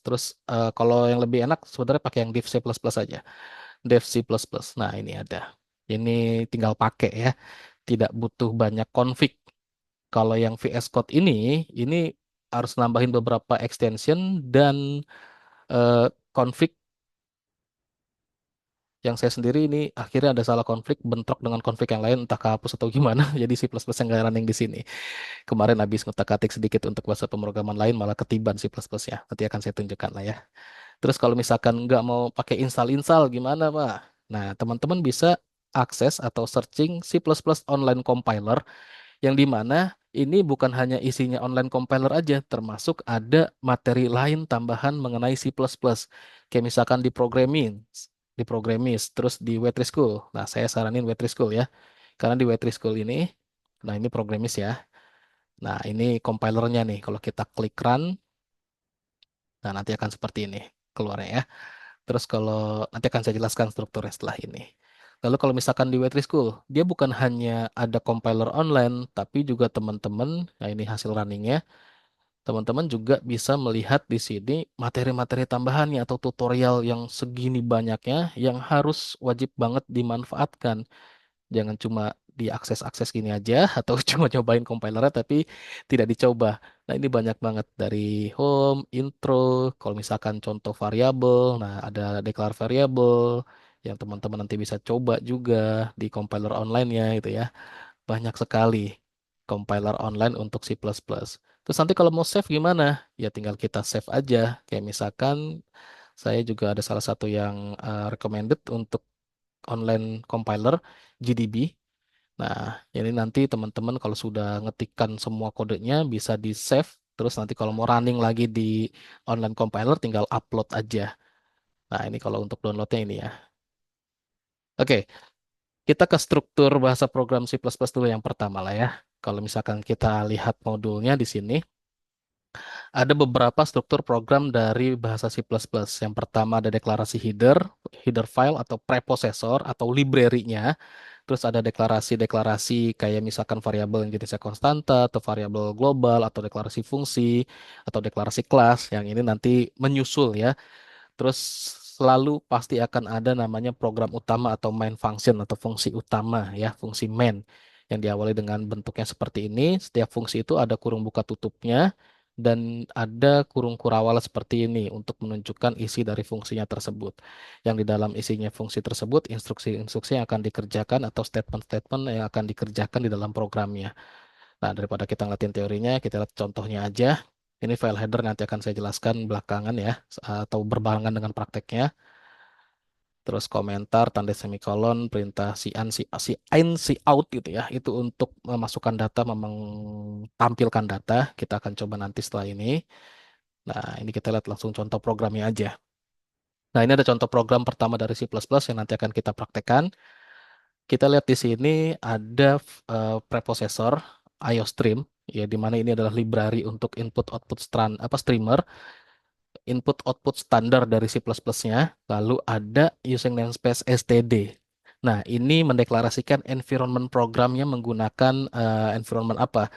Terus kalau yang lebih enak sebenarnya pakai yang Dev C++ aja. Dev C++. Nah, ini ada. Ini tinggal pakai ya. Tidak butuh banyak config. Kalau yang VS Code ini harus nambahin beberapa extension dan config yang saya sendiri ini akhirnya ada salah konflik, bentrok dengan konflik yang lain, entah kehapus atau gimana. Jadi C++ yang nggak running di sini. Kemarin habis ngutak-atik sedikit untuk bahasa pemrograman lain, malah ketiban C++ ya. Nanti akan saya tunjukkan lah ya. Terus kalau misalkan nggak mau pakai install-install gimana Pak? Nah, teman-teman bisa akses atau searching C++ online compiler yang di mana ini bukan hanya isinya online compiler aja, termasuk ada materi lain tambahan mengenai C++. Kayak misalkan di Programmist, terus di Wetri School. Nah, saya saranin Wetri School ya. Karena di Wetri School ini, nah ini Programmist ya. Nah, ini compilernya nih. Kalau kita klik run, nah nanti akan seperti ini keluarnya ya. Terus kalau nanti akan saya jelaskan strukturnya setelah ini. Lalu kalau misalkan di Wetri School, dia bukan hanya ada compiler online, tapi juga teman-teman, nah ini hasil runningnya, teman-teman juga bisa melihat di sini materi-materi tambahannya atau tutorial yang segini banyaknya yang harus wajib banget dimanfaatkan. Jangan cuma diakses-akses gini aja atau cuma nyobain compilernya tapi tidak dicoba. Nah, ini banyak banget dari home, intro, kalau misalkan contoh variabel, nah ada declare variabel yang teman-teman nanti bisa coba juga di compiler online-nya gitu ya. Banyak sekali compiler online untuk C++. Terus nanti kalau mau save gimana? Ya tinggal kita save aja. Kayak misalkan saya juga ada salah satu yang recommended untuk online compiler GDB. Nah, ini nanti teman-teman kalau sudah ngetikkan semua kodenya bisa di save. Terus nanti kalau mau running lagi di online compiler tinggal upload aja. Nah, ini kalau untuk downloadnya ini ya. Oke, kita ke struktur bahasa program C++ dulu yang pertama lah ya. Kalau misalkan kita lihat modulnya di sini, ada beberapa struktur program dari bahasa C++. Yang pertama ada deklarasi header, header file atau preprocessor atau library-nya. Terus ada deklarasi-deklarasi kayak misalkan variabel yang jenisnya konstanta atau variabel global atau deklarasi fungsi atau deklarasi kelas yang ini nanti menyusul ya. Terus selalu pasti akan ada namanya program utama atau main function atau fungsi utama ya, fungsi main yang diawali dengan bentuknya seperti ini. Setiap fungsi itu ada kurung buka tutupnya. dan ada kurung kurawal seperti ini untuk menunjukkan isi dari fungsinya tersebut. Yang di dalam isinya fungsi tersebut, instruksi-instruksi yang akan dikerjakan atau statement-statement yang akan dikerjakan di dalam programnya. Nah, daripada kita ngeliatin teorinya, kita lihat contohnya aja. Ini file header nanti akan saya jelaskan belakangan ya, atau berbarengan dengan prakteknya. Terus komentar, tanda semikolon, perintah si in, si out gitu ya. Itu untuk memasukkan data, tampilkan data. Kita akan coba nanti setelah ini. Nah, ini kita lihat langsung contoh programnya aja. Nah, ini ada contoh program pertama dari C++ yang nanti akan kita praktekkan. Kita lihat di sini ada preprocessor IOStream, ya, di mana ini adalah library untuk input-output streamer, input-output standar dari C++-nya. Lalu ada using namespace std. Nah, ini mendeklarasikan environment programnya menggunakan environment apa.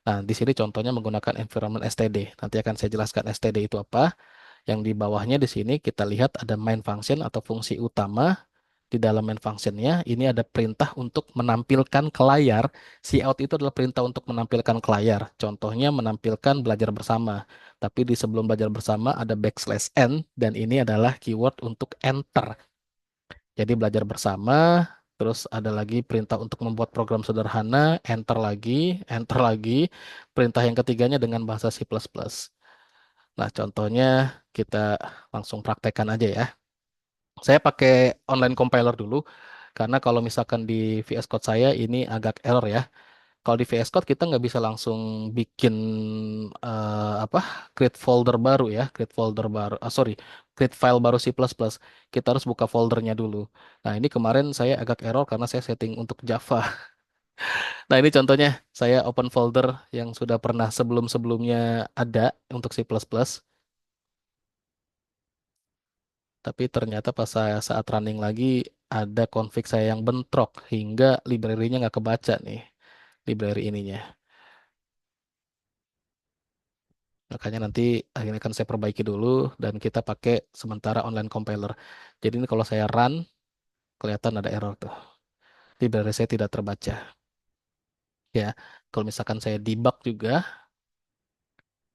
Nah, di sini contohnya menggunakan environment std. Nanti akan saya jelaskan std itu apa. Yang di bawahnya di sini kita lihat ada main function atau fungsi utama. Di dalam main functionnya ini ada perintah untuk menampilkan ke layar. Cout itu adalah perintah untuk menampilkan ke layar. Contohnya menampilkan belajar bersama. Tapi di sebelum belajar bersama ada backslash n dan ini adalah keyword untuk enter. Jadi belajar bersama, terus ada lagi perintah untuk membuat program sederhana, enter lagi. Perintah yang ketiganya dengan bahasa C++. Nah, contohnya kita langsung praktekkan aja ya. Saya pakai online compiler dulu, karena kalau misalkan di VS Code saya ini agak error ya. Kalau di VS Code kita nggak bisa langsung bikin apa create folder baru ya, create folder baru, sorry, create file baru C++. Kita harus buka foldernya dulu. Nah, ini kemarin saya agak error karena saya setting untuk Java. Nah, ini contohnya saya open folder yang sudah pernah sebelum-sebelumnya ada untuk C++. Tapi ternyata pas saya saat running lagi ada config saya yang bentrok hingga library-nya nggak kebaca nih, library ininya. Makanya nanti akhirnya akan saya perbaiki dulu dan kita pakai sementara online compiler. Jadi ini kalau saya run kelihatan ada error tuh. Library saya tidak terbaca. Ya, kalau misalkan saya debug juga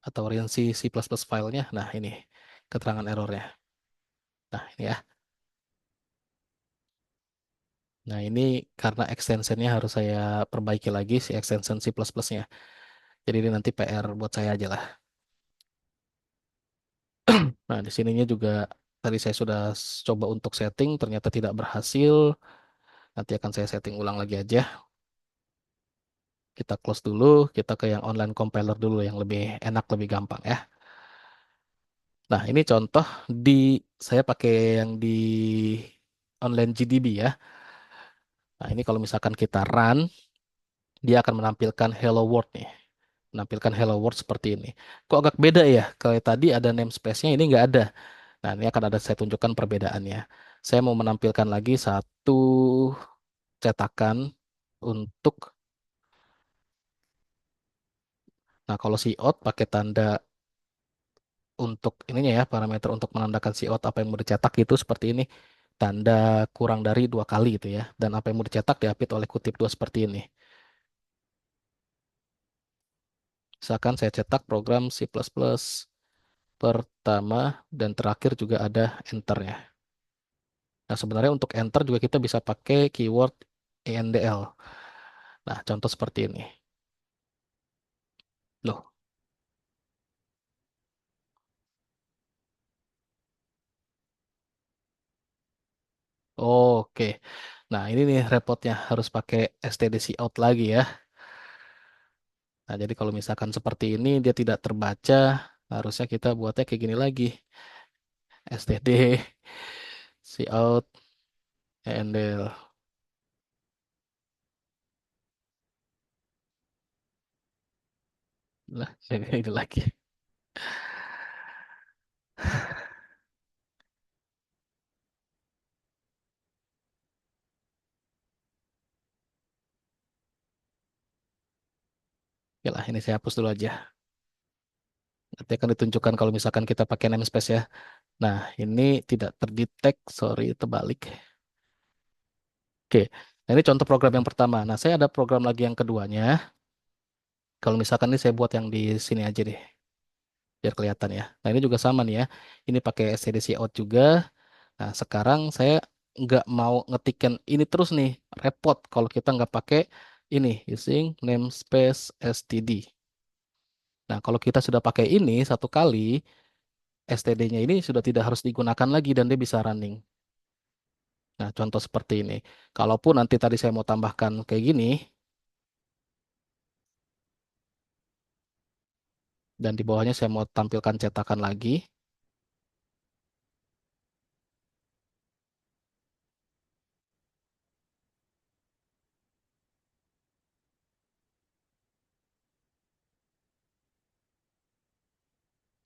atau rinci C++ filenya, nah ini keterangan errornya. Nah, ini ya. Nah, ini karena extensionnya harus saya perbaiki lagi si extension C++-nya. Jadi ini nanti PR buat saya aja lah. Nah, di sininya juga tadi saya sudah coba untuk setting, ternyata tidak berhasil. Nanti akan saya setting ulang lagi aja. Kita close dulu, kita ke yang online compiler dulu yang lebih enak, lebih gampang ya. Nah, ini contoh di saya pakai yang di online GDB ya. Nah, ini kalau misalkan kita run, dia akan menampilkan hello world nih. Menampilkan hello world seperti ini. Kok agak beda ya? Kalau tadi ada namespace-nya, ini nggak ada. Nah, ini akan ada saya tunjukkan perbedaannya. Saya mau menampilkan lagi satu cetakan untuk, nah kalau si out pakai tanda untuk ininya ya, parameter untuk menandakan si out apa yang mau dicetak itu seperti ini. Tanda kurang dari 2 kali itu ya. Dan apa yang mau dicetak diapit oleh kutip 2 seperti ini. Misalkan saya cetak program C++ pertama dan terakhir juga ada enternya. Nah, sebenarnya untuk enter juga kita bisa pakai keyword endl. Nah, contoh seperti ini. Loh, oke. Nah, ini nih repotnya harus pakai stdc out lagi ya. Nah, jadi kalau misalkan seperti ini dia tidak terbaca, harusnya kita buatnya kayak gini lagi. Std cout endl. Lah, ini lagi. Oke lah, ini saya hapus dulu aja. Nanti akan ditunjukkan kalau misalkan kita pakai namespace ya. Nah, ini tidak terdetek, sorry, terbalik. Oke, nah ini contoh program yang pertama. Nah, saya ada program lagi yang keduanya. Kalau misalkan ini saya buat yang di sini aja deh. biar kelihatan ya. Nah ini juga sama nih ya. Ini pakai stdc out juga. Nah sekarang saya nggak mau ngetikan ini terus nih, repot kalau kita nggak pakai ini using namespace std. Nah kalau kita sudah pakai ini satu kali, std-nya ini sudah tidak harus digunakan lagi dan dia bisa running. Nah contoh seperti ini. Kalaupun nanti tadi saya mau tambahkan kayak gini, dan di bawahnya saya mau tampilkan cetakan lagi.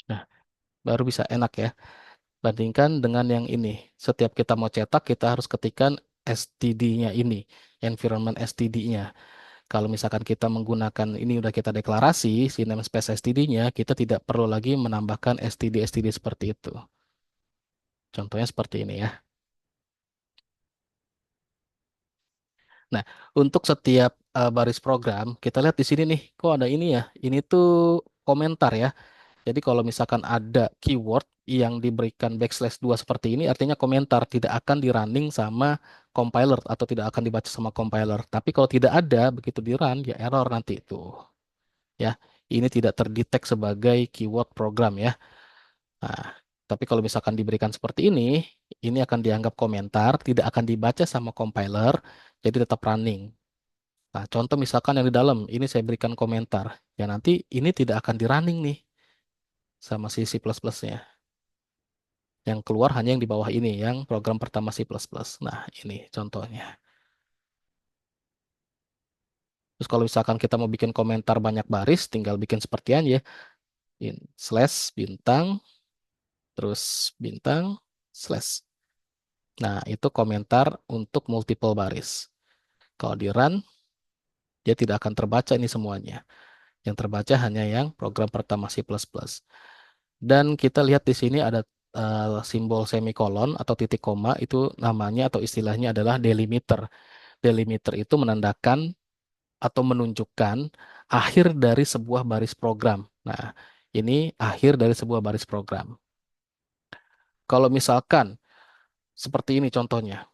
Nah, baru bisa enak ya. Bandingkan dengan yang ini. Setiap kita mau cetak, kita harus ketikkan STD-nya ini, environment STD-nya. Kalau misalkan kita menggunakan ini udah kita deklarasi, si namespace STD-nya, kita tidak perlu lagi menambahkan STD-STD seperti itu. Contohnya seperti ini ya. Nah, untuk setiap baris program, kita lihat di sini nih, kok ada ini ya? Ini tuh komentar ya. Jadi kalau misalkan ada keyword yang diberikan backslash 2 seperti ini, artinya komentar tidak akan di-running sama compiler atau tidak akan dibaca sama compiler. Tapi kalau tidak ada, begitu di-run, ya error nanti itu. Ya, ini tidak terdetek sebagai keyword program ya. Nah, tapi kalau misalkan diberikan seperti ini akan dianggap komentar, tidak akan dibaca sama compiler, jadi tetap running. Nah, contoh misalkan yang di dalam, ini saya berikan komentar. Ya nanti ini tidak akan di-running nih sama si C++-nya. Yang keluar hanya yang di bawah ini, yang program pertama C++. Nah, ini contohnya. Terus kalau misalkan kita mau bikin komentar banyak baris, tinggal bikin seperti aja. Slash, bintang, terus bintang, slash. Nah, itu komentar untuk multiple baris. Kalau di run, dia tidak akan terbaca ini semuanya. Yang terbaca hanya yang program pertama C++. Dan kita lihat di sini ada simbol semikolon atau titik koma, itu namanya atau istilahnya adalah delimiter. Delimiter itu menandakan atau menunjukkan akhir dari sebuah baris program. Nah, ini akhir dari sebuah baris program. Kalau misalkan seperti ini contohnya.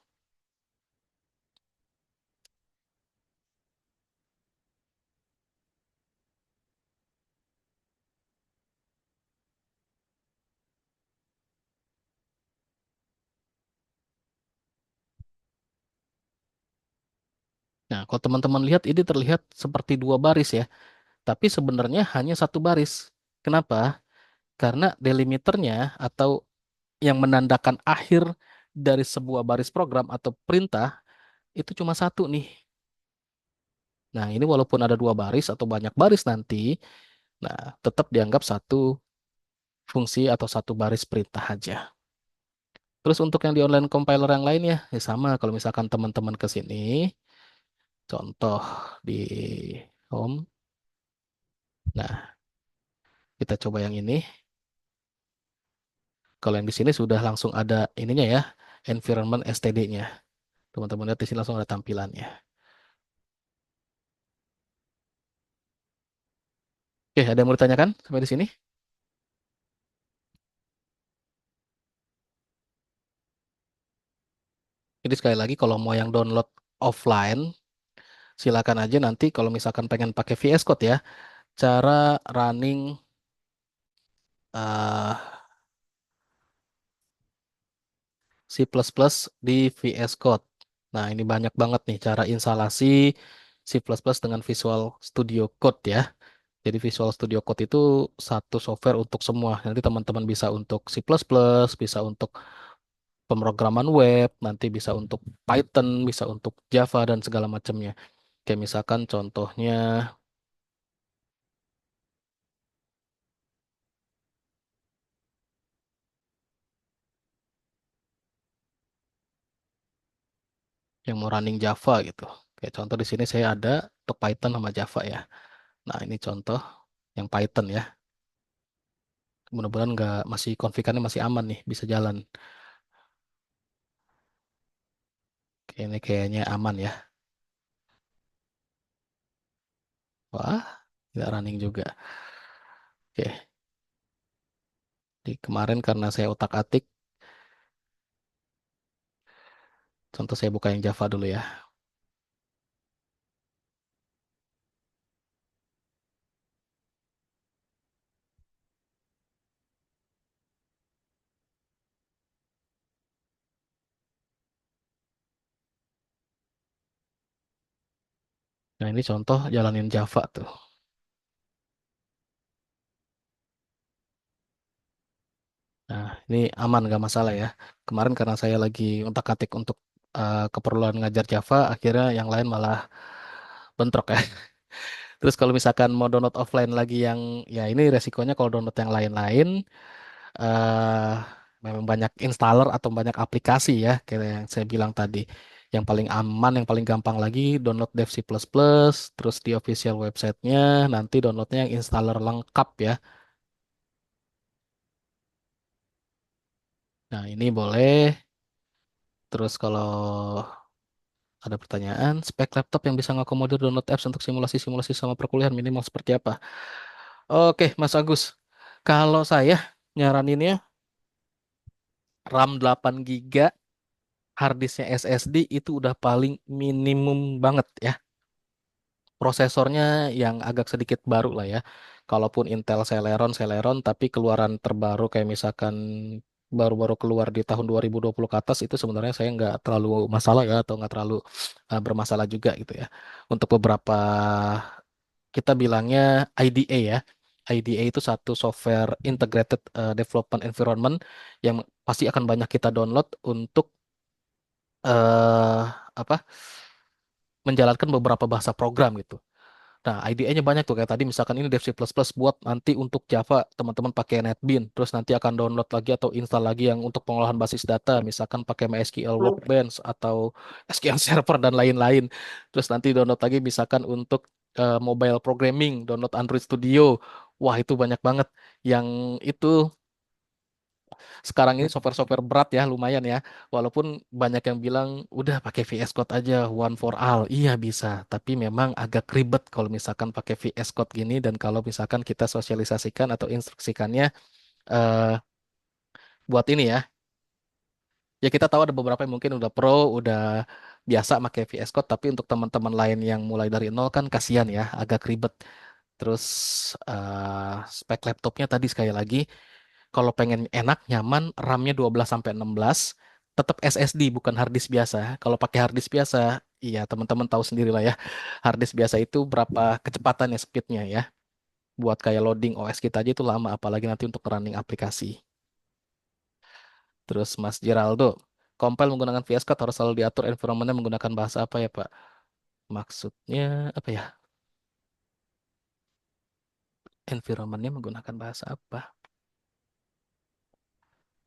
Nah, kalau teman-teman lihat ini terlihat seperti dua baris ya, tapi sebenarnya hanya satu baris. Kenapa? Karena delimiternya atau yang menandakan akhir dari sebuah baris program atau perintah itu cuma satu nih. Nah, ini walaupun ada dua baris atau banyak baris nanti, nah tetap dianggap satu fungsi atau satu baris perintah aja. Terus untuk yang di online compiler yang lain ya sama. Kalau misalkan teman-teman ke sini, contoh di home. Nah, kita coba yang ini. Kalau yang di sini sudah langsung ada ininya ya, environment std-nya. Teman-teman lihat di sini langsung ada tampilannya. Oke, ada yang mau ditanyakan sampai di sini? Jadi sekali lagi kalau mau yang download offline, silakan aja nanti kalau misalkan pengen pakai VS Code ya, cara running eh, C++ di VS Code. Nah, ini banyak banget nih cara instalasi C++ dengan Visual Studio Code ya. Jadi Visual Studio Code itu satu software untuk semua. Nanti teman-teman bisa untuk C++, bisa untuk pemrograman web, nanti bisa untuk Python, bisa untuk Java dan segala macamnya. Kayak misalkan contohnya yang mau running Java gitu. Kayak contoh di sini saya ada untuk Python sama Java ya. Nah, ini contoh yang Python ya. Mudah-mudahan nggak masih konfigannya masih aman nih, bisa jalan. Oke, ini kayaknya aman ya. Wah, tidak running juga. Oke. Kemarin karena saya otak-atik, contoh saya buka yang Java dulu ya. Nah, ini contoh jalanin Java tuh. Nah, ini aman nggak masalah ya. Kemarin karena saya lagi otak-atik untuk keperluan ngajar Java, akhirnya yang lain malah bentrok ya. Terus kalau misalkan mau download offline lagi yang, ya ini resikonya kalau download yang lain-lain, eh memang banyak installer atau banyak aplikasi ya, kayak yang saya bilang tadi. Yang paling aman, yang paling gampang lagi download Dev C++, terus di official websitenya nanti downloadnya yang installer lengkap ya. Nah ini boleh. Terus kalau ada pertanyaan, spek laptop yang bisa ngakomodir download apps untuk simulasi-simulasi sama perkuliahan minimal seperti apa? Oke, Mas Agus. Kalau saya nyaraninnya RAM 8 GB, harddisknya SSD itu udah paling minimum banget ya. Prosesornya yang agak sedikit baru lah ya. Kalaupun Intel Celeron, Celeron, tapi keluaran terbaru kayak misalkan baru-baru keluar di tahun 2020 ke atas itu sebenarnya saya nggak terlalu masalah ya atau nggak terlalu bermasalah juga gitu ya. Untuk beberapa kita bilangnya IDE ya. IDE itu satu software integrated development environment yang pasti akan banyak kita download untuk eh apa menjalankan beberapa bahasa program gitu. Nah, IDE-nya banyak tuh kayak tadi misalkan ini Dev C++ buat nanti untuk Java teman-teman pakai NetBeans, terus nanti akan download lagi atau install lagi yang untuk pengolahan basis data, misalkan pakai MySQL Workbench atau SQL Server dan lain-lain. Terus nanti download lagi misalkan untuk mobile programming, download Android Studio. Wah, itu banyak banget yang itu sekarang ini software-software berat ya, lumayan ya. Walaupun banyak yang bilang udah pakai VS Code aja, one for all. Iya bisa, tapi memang agak ribet kalau misalkan pakai VS Code gini dan kalau misalkan kita sosialisasikan atau instruksikannya eh, buat ini ya. Ya kita tahu ada beberapa yang mungkin udah pro, udah biasa pakai VS Code, tapi untuk teman-teman lain yang mulai dari nol kan kasihan ya, agak ribet. Terus spek laptopnya tadi sekali lagi kalau pengen enak, nyaman, RAM-nya 12 sampai 16, tetap SSD bukan hard disk biasa. Kalau pakai hard disk biasa, iya teman-teman tahu sendiri lah ya. Hard disk biasa itu berapa kecepatannya speednya ya. Buat kayak loading OS kita aja itu lama, apalagi nanti untuk running aplikasi. Terus Mas Geraldo, compile menggunakan VS Code harus selalu diatur environment-nya menggunakan bahasa apa ya Pak? Maksudnya apa ya? Environment-nya menggunakan bahasa apa?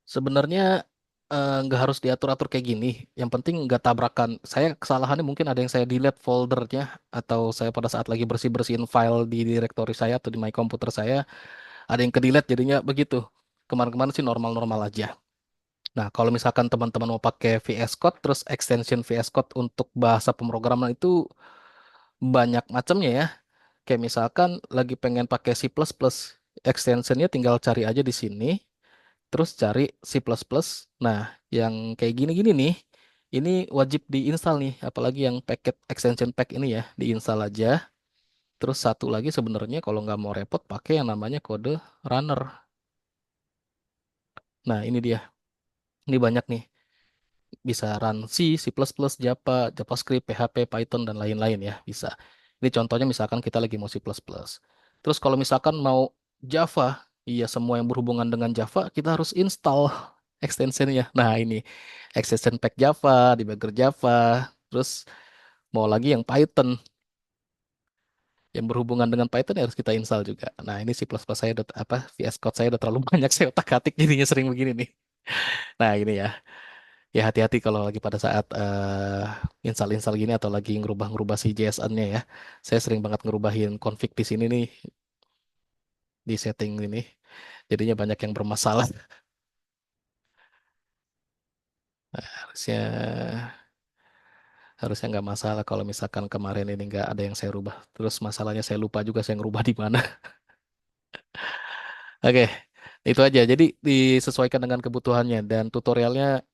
Sebenarnya nggak harus diatur-atur kayak gini. Yang penting nggak tabrakan. Saya kesalahannya mungkin ada yang saya delete foldernya atau saya pada saat lagi bersih-bersihin file di directory saya atau di my komputer saya ada yang ke-delete jadinya begitu. Kemarin-kemarin sih normal-normal aja. Nah, kalau misalkan teman-teman mau pakai VS Code terus extension VS Code untuk bahasa pemrograman itu banyak macamnya ya. Kayak misalkan lagi pengen pakai C++, extensionnya tinggal cari aja di sini. Terus cari C++. Nah, yang kayak gini-gini nih, ini wajib diinstal nih, apalagi yang paket extension pack ini ya, diinstal aja. Terus satu lagi sebenarnya kalau nggak mau repot, pakai yang namanya kode runner. Nah, ini dia. Ini banyak nih. Bisa run C, C++, Java, JavaScript, PHP, Python, dan lain-lain ya, bisa. Ini contohnya misalkan kita lagi mau C++. Terus kalau misalkan mau Java, iya semua yang berhubungan dengan Java, kita harus install extensionnya. Nah ini, extension pack Java, debugger Java, terus mau lagi yang Python, yang berhubungan dengan Python ya harus kita install juga. Nah ini C++ saya udah, apa, VS Code saya udah terlalu banyak, saya otak-atik jadinya sering begini nih. Nah ini ya. Ya hati-hati kalau lagi pada saat install-install gini atau lagi ngerubah-ngerubah si JSON-nya ya. Saya sering banget ngerubahin config di sini nih di setting ini. Jadinya banyak yang bermasalah. Harusnya harusnya nggak masalah kalau misalkan kemarin ini nggak ada yang saya rubah. Terus masalahnya saya lupa juga saya ngerubah di mana. Oke, Itu aja. Jadi disesuaikan dengan kebutuhannya dan tutorialnya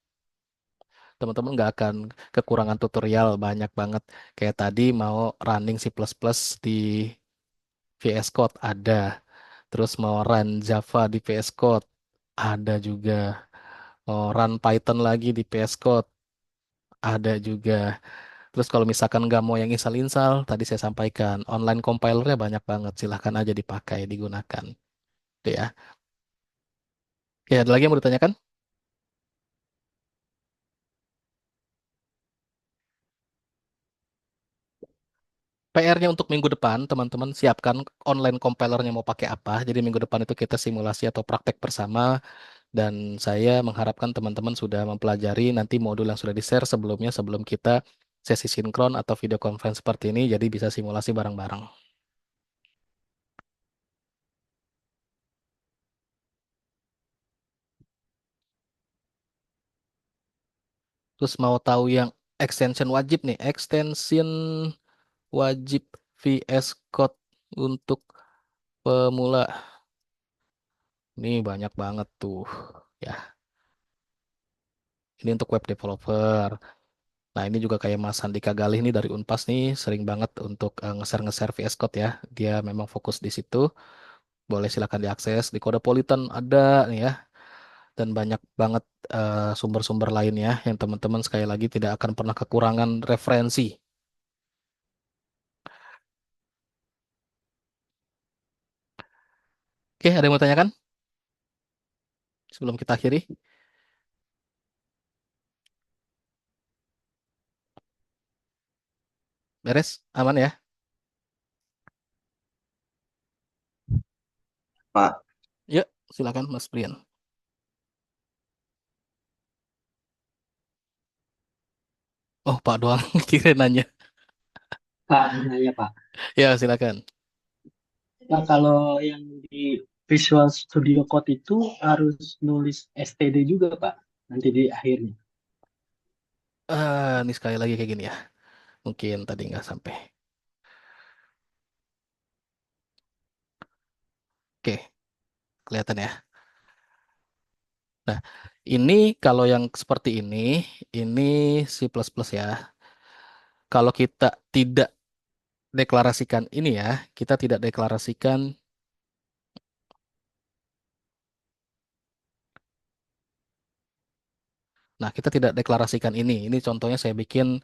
teman-teman nggak akan kekurangan tutorial banyak banget. Kayak tadi mau running C++ di VS Code ada. Terus mau run Java di VS Code ada juga. Mau run Python lagi di VS Code ada juga. Terus kalau misalkan nggak mau yang install-install, tadi saya sampaikan online compilernya banyak banget. Silahkan aja dipakai, digunakan. Itu ya. Ya, ada lagi yang mau ditanyakan? PR-nya untuk minggu depan, teman-teman siapkan online compilernya mau pakai apa. Jadi minggu depan itu kita simulasi atau praktek bersama. Dan saya mengharapkan teman-teman sudah mempelajari nanti modul yang sudah di-share sebelumnya, sebelum kita sesi sinkron atau video conference seperti ini. Jadi bisa simulasi bareng-bareng. Terus mau tahu yang extension wajib nih, extension wajib VS Code untuk pemula. Ini banyak banget tuh. Ya, ini untuk web developer. Nah, ini juga kayak Mas Handika Galih nih dari Unpas nih, sering banget untuk nge-share VS Code ya. Dia memang fokus di situ. Boleh silakan diakses. Di Codepolitan ada nih ya. Dan banyak banget sumber-sumber lainnya yang teman-teman sekali lagi tidak akan pernah kekurangan referensi. Oke, ada yang mau tanyakan sebelum kita akhiri? Beres? Aman ya? Pak. Yuk, silakan Mas Brian. Oh, Pak doang kira nanya. Pak, nanya Pak. Ya, silakan. Pak, kalau yang di Visual Studio Code itu harus nulis STD juga Pak, nanti di akhirnya. Ini sekali lagi kayak gini ya. Mungkin tadi nggak sampai. Oke, kelihatan ya. Nah, ini kalau yang seperti ini C++ ya. Kalau kita tidak deklarasikan ini ya, kita tidak deklarasikan. Nah, kita tidak deklarasikan ini. Ini contohnya saya bikin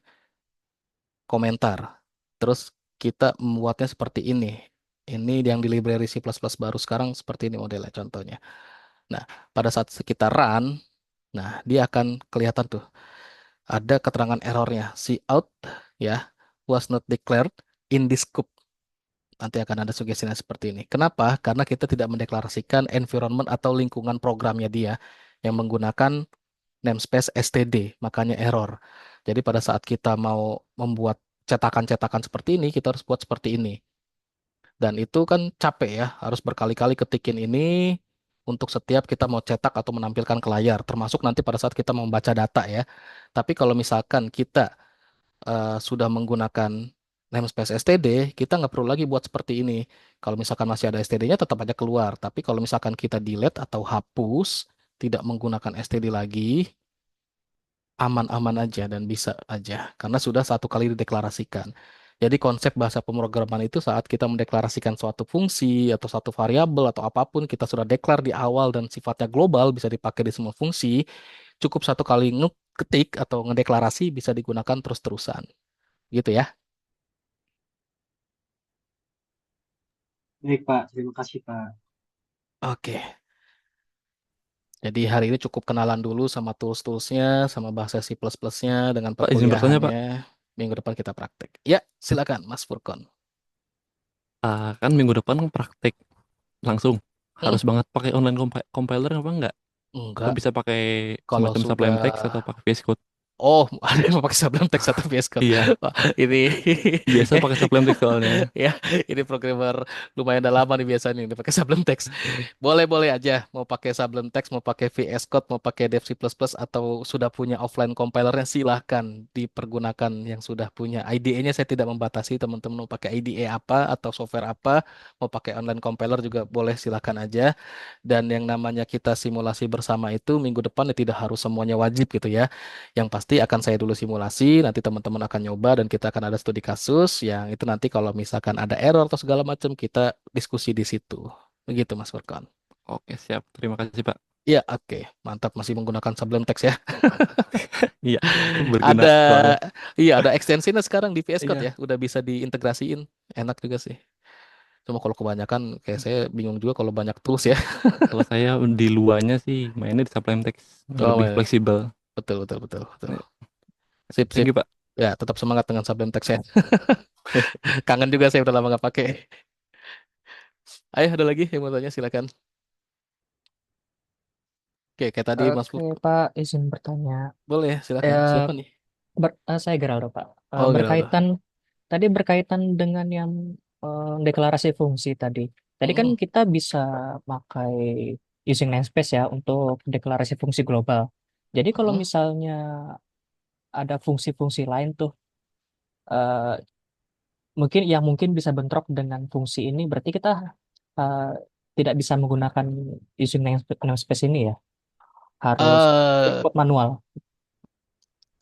komentar. Terus kita membuatnya seperti ini. Ini yang di library C++ baru sekarang seperti ini modelnya contohnya. Nah, pada saat kita run, nah dia akan kelihatan tuh ada keterangan errornya. Cout ya was not declared in this scope. Nanti akan ada sugestinya seperti ini. Kenapa? Karena kita tidak mendeklarasikan environment atau lingkungan programnya dia yang menggunakan namespace std, makanya error. Jadi pada saat kita mau membuat cetakan-cetakan seperti ini, kita harus buat seperti ini. Dan itu kan capek ya, harus berkali-kali ketikin ini untuk setiap kita mau cetak atau menampilkan ke layar, termasuk nanti pada saat kita membaca data ya. Tapi kalau misalkan kita sudah menggunakan namespace std, kita nggak perlu lagi buat seperti ini. Kalau misalkan masih ada std-nya tetap aja keluar. Tapi kalau misalkan kita delete atau hapus, tidak menggunakan std lagi, aman-aman aja dan bisa aja karena sudah satu kali dideklarasikan. Jadi konsep bahasa pemrograman itu saat kita mendeklarasikan suatu fungsi atau satu variabel atau apapun kita sudah deklar di awal dan sifatnya global bisa dipakai di semua fungsi, cukup satu kali ngeketik atau ngedeklarasi bisa digunakan terus-terusan. Gitu ya. Baik Pak, terima kasih Pak. Oke. Jadi hari ini cukup kenalan dulu sama tools-toolsnya, sama bahasa C++-nya dengan Pak, izin bertanya, perkuliahannya. Pak. Minggu depan kita praktek. Ya, silakan Mas Furkon. Kan minggu depan praktek langsung. Hmm, Harus banget pakai online compiler apa enggak? Atau enggak. bisa pakai Kalau semacam sudah sublime text atau pakai VS Code? Oh, ada yang mau pakai Sublime Text atau VS Code. Iya, Wah, ini biasa pakai Sublime Text soalnya. ya, ini programmer lumayan udah lama nih biasanya ini pakai Sublime Text. Boleh-boleh aja mau pakai Sublime Text, mau pakai VS Code, mau pakai Dev C++ atau sudah punya offline compilernya silahkan dipergunakan yang sudah punya. IDE-nya saya tidak membatasi teman-teman mau pakai IDE apa atau software apa, mau pakai online compiler juga boleh silahkan aja. Dan yang namanya kita simulasi bersama itu minggu depan ya tidak harus semuanya wajib gitu ya. Yang pasti akan saya dulu simulasi, nanti teman-teman akan nyoba dan kita akan ada studi kasus yang itu nanti kalau misalkan ada error atau segala macam kita diskusi di situ. Begitu Mas Furkan. Oke, siap. Terima kasih, Pak. Ya, oke. Mantap masih menggunakan Sublime Text ya. Iya, berguna Ada soalnya. iya ada ekstensinya sekarang di VS Code ya, Iya, udah bisa diintegrasiin. Enak juga sih. Cuma kalau kebanyakan kayak saya bingung juga kalau banyak tools ya. kalau saya di luarnya sih mainnya di Sublime Text. Oh, Lebih iya. fleksibel. Betul betul betul betul. Iya. Sip Thank sip. you, Pak. Ya, tetap semangat dengan Sublime Text ya. Kangen juga saya udah lama nggak pakai. Ayo, ada lagi yang mau tanya silakan. Oke, kayak tadi Mas Oke, Put. Pak, izin bertanya. Boleh ya, silakan. Eh, Siapa nih? saya Geraldo, Pak. Oh, Geraldo. Berkaitan dengan yang deklarasi fungsi tadi. Tadi kan Mm-mm. kita bisa pakai using namespace ya untuk deklarasi fungsi global. Jadi kalau Mm-mm. misalnya ada fungsi-fungsi lain tuh, eh, mungkin bisa bentrok dengan fungsi ini, berarti kita eh, tidak bisa menggunakan using namespace ini ya. Harus eh input manual,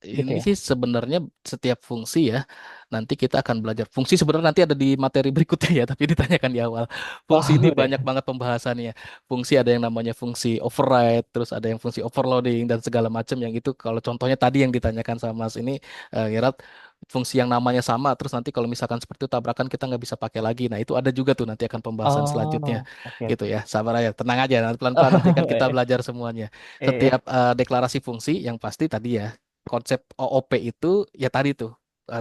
gitu ini ya. sih sebenarnya setiap fungsi ya. Nanti kita akan belajar fungsi sebenarnya nanti ada di materi berikutnya ya, tapi ditanyakan di awal. Fungsi Oh, ini banyak udah. banget pembahasannya. Fungsi ada yang namanya fungsi override, terus ada yang fungsi overloading dan segala macam yang itu kalau contohnya tadi yang ditanyakan sama Mas ini Gerard, fungsi yang namanya sama, terus nanti kalau misalkan seperti itu tabrakan kita nggak bisa pakai lagi. Nah, itu ada juga tuh nanti akan pembahasan selanjutnya Oh, oke gitu oke. ya. Sabar aja, tenang aja. Nanti pelan-pelan nanti kan kita belajar semuanya. Setiap Iya. deklarasi fungsi yang pasti tadi ya konsep OOP itu ya tadi tuh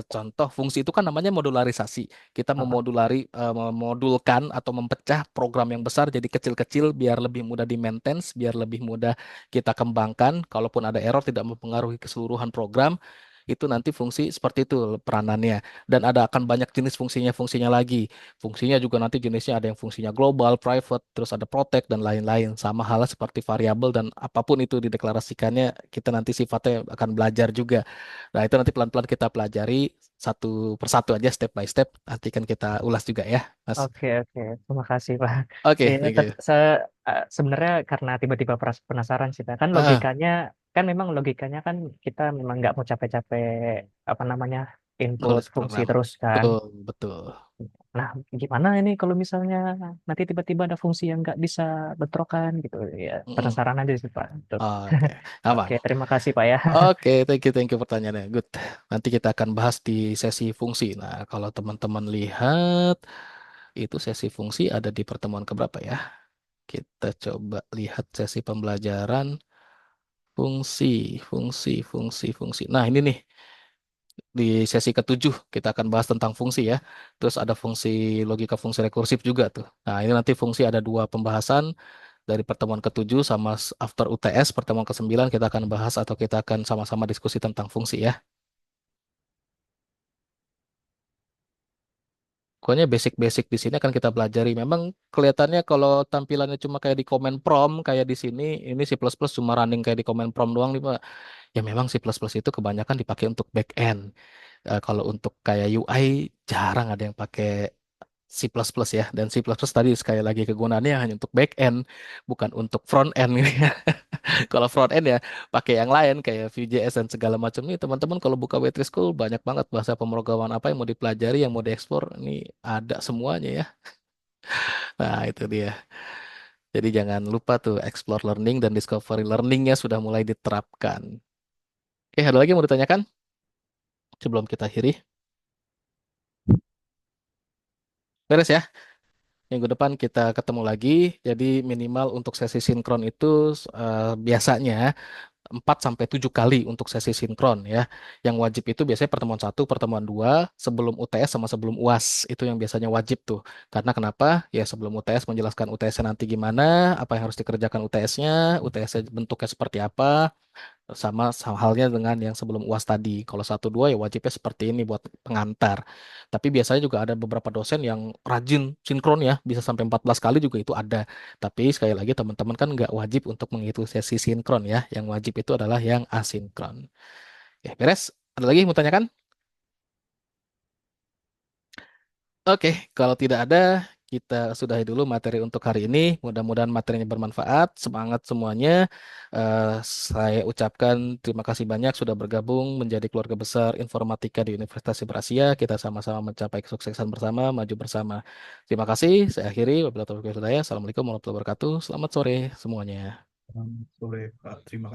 contoh fungsi itu kan namanya modularisasi. Kita Ah, memodulkan atau mempecah program yang besar jadi kecil-kecil biar lebih mudah di maintenance, biar lebih mudah kita kembangkan. Kalaupun ada error tidak mempengaruhi keseluruhan program. Itu nanti fungsi seperti itu peranannya. Dan ada akan banyak jenis fungsinya lagi. Fungsinya juga nanti jenisnya ada yang fungsinya global, private, terus ada protect dan lain-lain. Sama halnya seperti variabel dan apapun itu dideklarasikannya, kita nanti sifatnya akan belajar juga. Nah, itu nanti pelan-pelan kita pelajari satu persatu aja, step by step. Nanti kan kita ulas juga ya, Mas. oke oke. Terima kasih Pak. Oke, Iya, thank you. sebenarnya karena tiba-tiba penasaran sih Pak. Kan Ah, logikanya kan kita memang nggak mau capek-capek apa namanya input nulis fungsi program. terus kan. Betul, betul. Nah, gimana ini kalau misalnya nanti tiba-tiba ada fungsi yang nggak bisa bentrokan gitu ya. Mm-mm. Penasaran aja sih Pak. Tuh. Oke, aman. Oke, terima kasih Pak ya. Oke, thank you pertanyaannya. Good. Nanti kita akan bahas di sesi fungsi. Nah, kalau teman-teman lihat, itu sesi fungsi ada di pertemuan keberapa ya? Kita coba lihat sesi pembelajaran fungsi. Nah, ini nih, di sesi ketujuh kita akan bahas tentang fungsi ya. Terus ada fungsi logika fungsi rekursif juga tuh. Nah, ini nanti fungsi ada dua pembahasan dari pertemuan ketujuh sama after UTS, pertemuan ke-9 kita akan bahas atau kita akan sama-sama diskusi tentang fungsi ya. Pokoknya basic-basic di sini akan kita pelajari. Memang kelihatannya kalau tampilannya cuma kayak di command prompt kayak di sini, ini C++ cuma running kayak di command prompt doang nih Pak. Ya memang C++ itu kebanyakan dipakai untuk back end. Kalau untuk kayak UI jarang ada yang pakai C++ ya. Dan C++ tadi sekali lagi kegunaannya hanya untuk back end, bukan untuk front end. Kalau front end ya pakai yang lain kayak Vue.js dan segala macam nih teman-teman kalau buka Waitress School banyak banget bahasa pemrograman apa yang mau dipelajari yang mau diekspor ini ada semuanya ya. Nah itu dia. Jadi jangan lupa tuh explore learning dan discovery learningnya sudah mulai diterapkan. Oke, ada lagi yang mau ditanyakan sebelum kita akhiri? Beres ya. Minggu depan kita ketemu lagi. Jadi minimal untuk sesi sinkron itu biasanya 4 sampai 7 kali untuk sesi sinkron ya. Yang wajib itu biasanya pertemuan satu, pertemuan 2, sebelum UTS sama sebelum UAS. Itu yang biasanya wajib tuh. Karena kenapa? Ya sebelum UTS menjelaskan UTS-nya nanti gimana, apa yang harus dikerjakan UTS-nya, UTS-nya bentuknya seperti apa, Sama halnya dengan yang sebelum UAS tadi. Kalau 1-2 ya wajibnya seperti ini buat pengantar. Tapi biasanya juga ada beberapa dosen yang rajin sinkron ya, bisa sampai 14 kali juga itu ada. Tapi sekali lagi teman-teman kan nggak wajib untuk mengikuti sesi sinkron ya. Yang wajib itu adalah yang asinkron. Ya, beres. Ada lagi yang mau tanyakan? Oke, kalau tidak ada, kita sudahi dulu materi untuk hari ini. Mudah-mudahan materinya bermanfaat. Semangat semuanya. Eh, saya ucapkan terima kasih banyak sudah bergabung menjadi keluarga besar informatika di Universitas Asia. Kita sama-sama mencapai kesuksesan bersama, maju bersama. Terima kasih. Saya akhiri. Wabillahi taufiq wal hidayah. Assalamualaikum warahmatullahi wabarakatuh. Selamat sore semuanya. Sore Pak, terima kasih.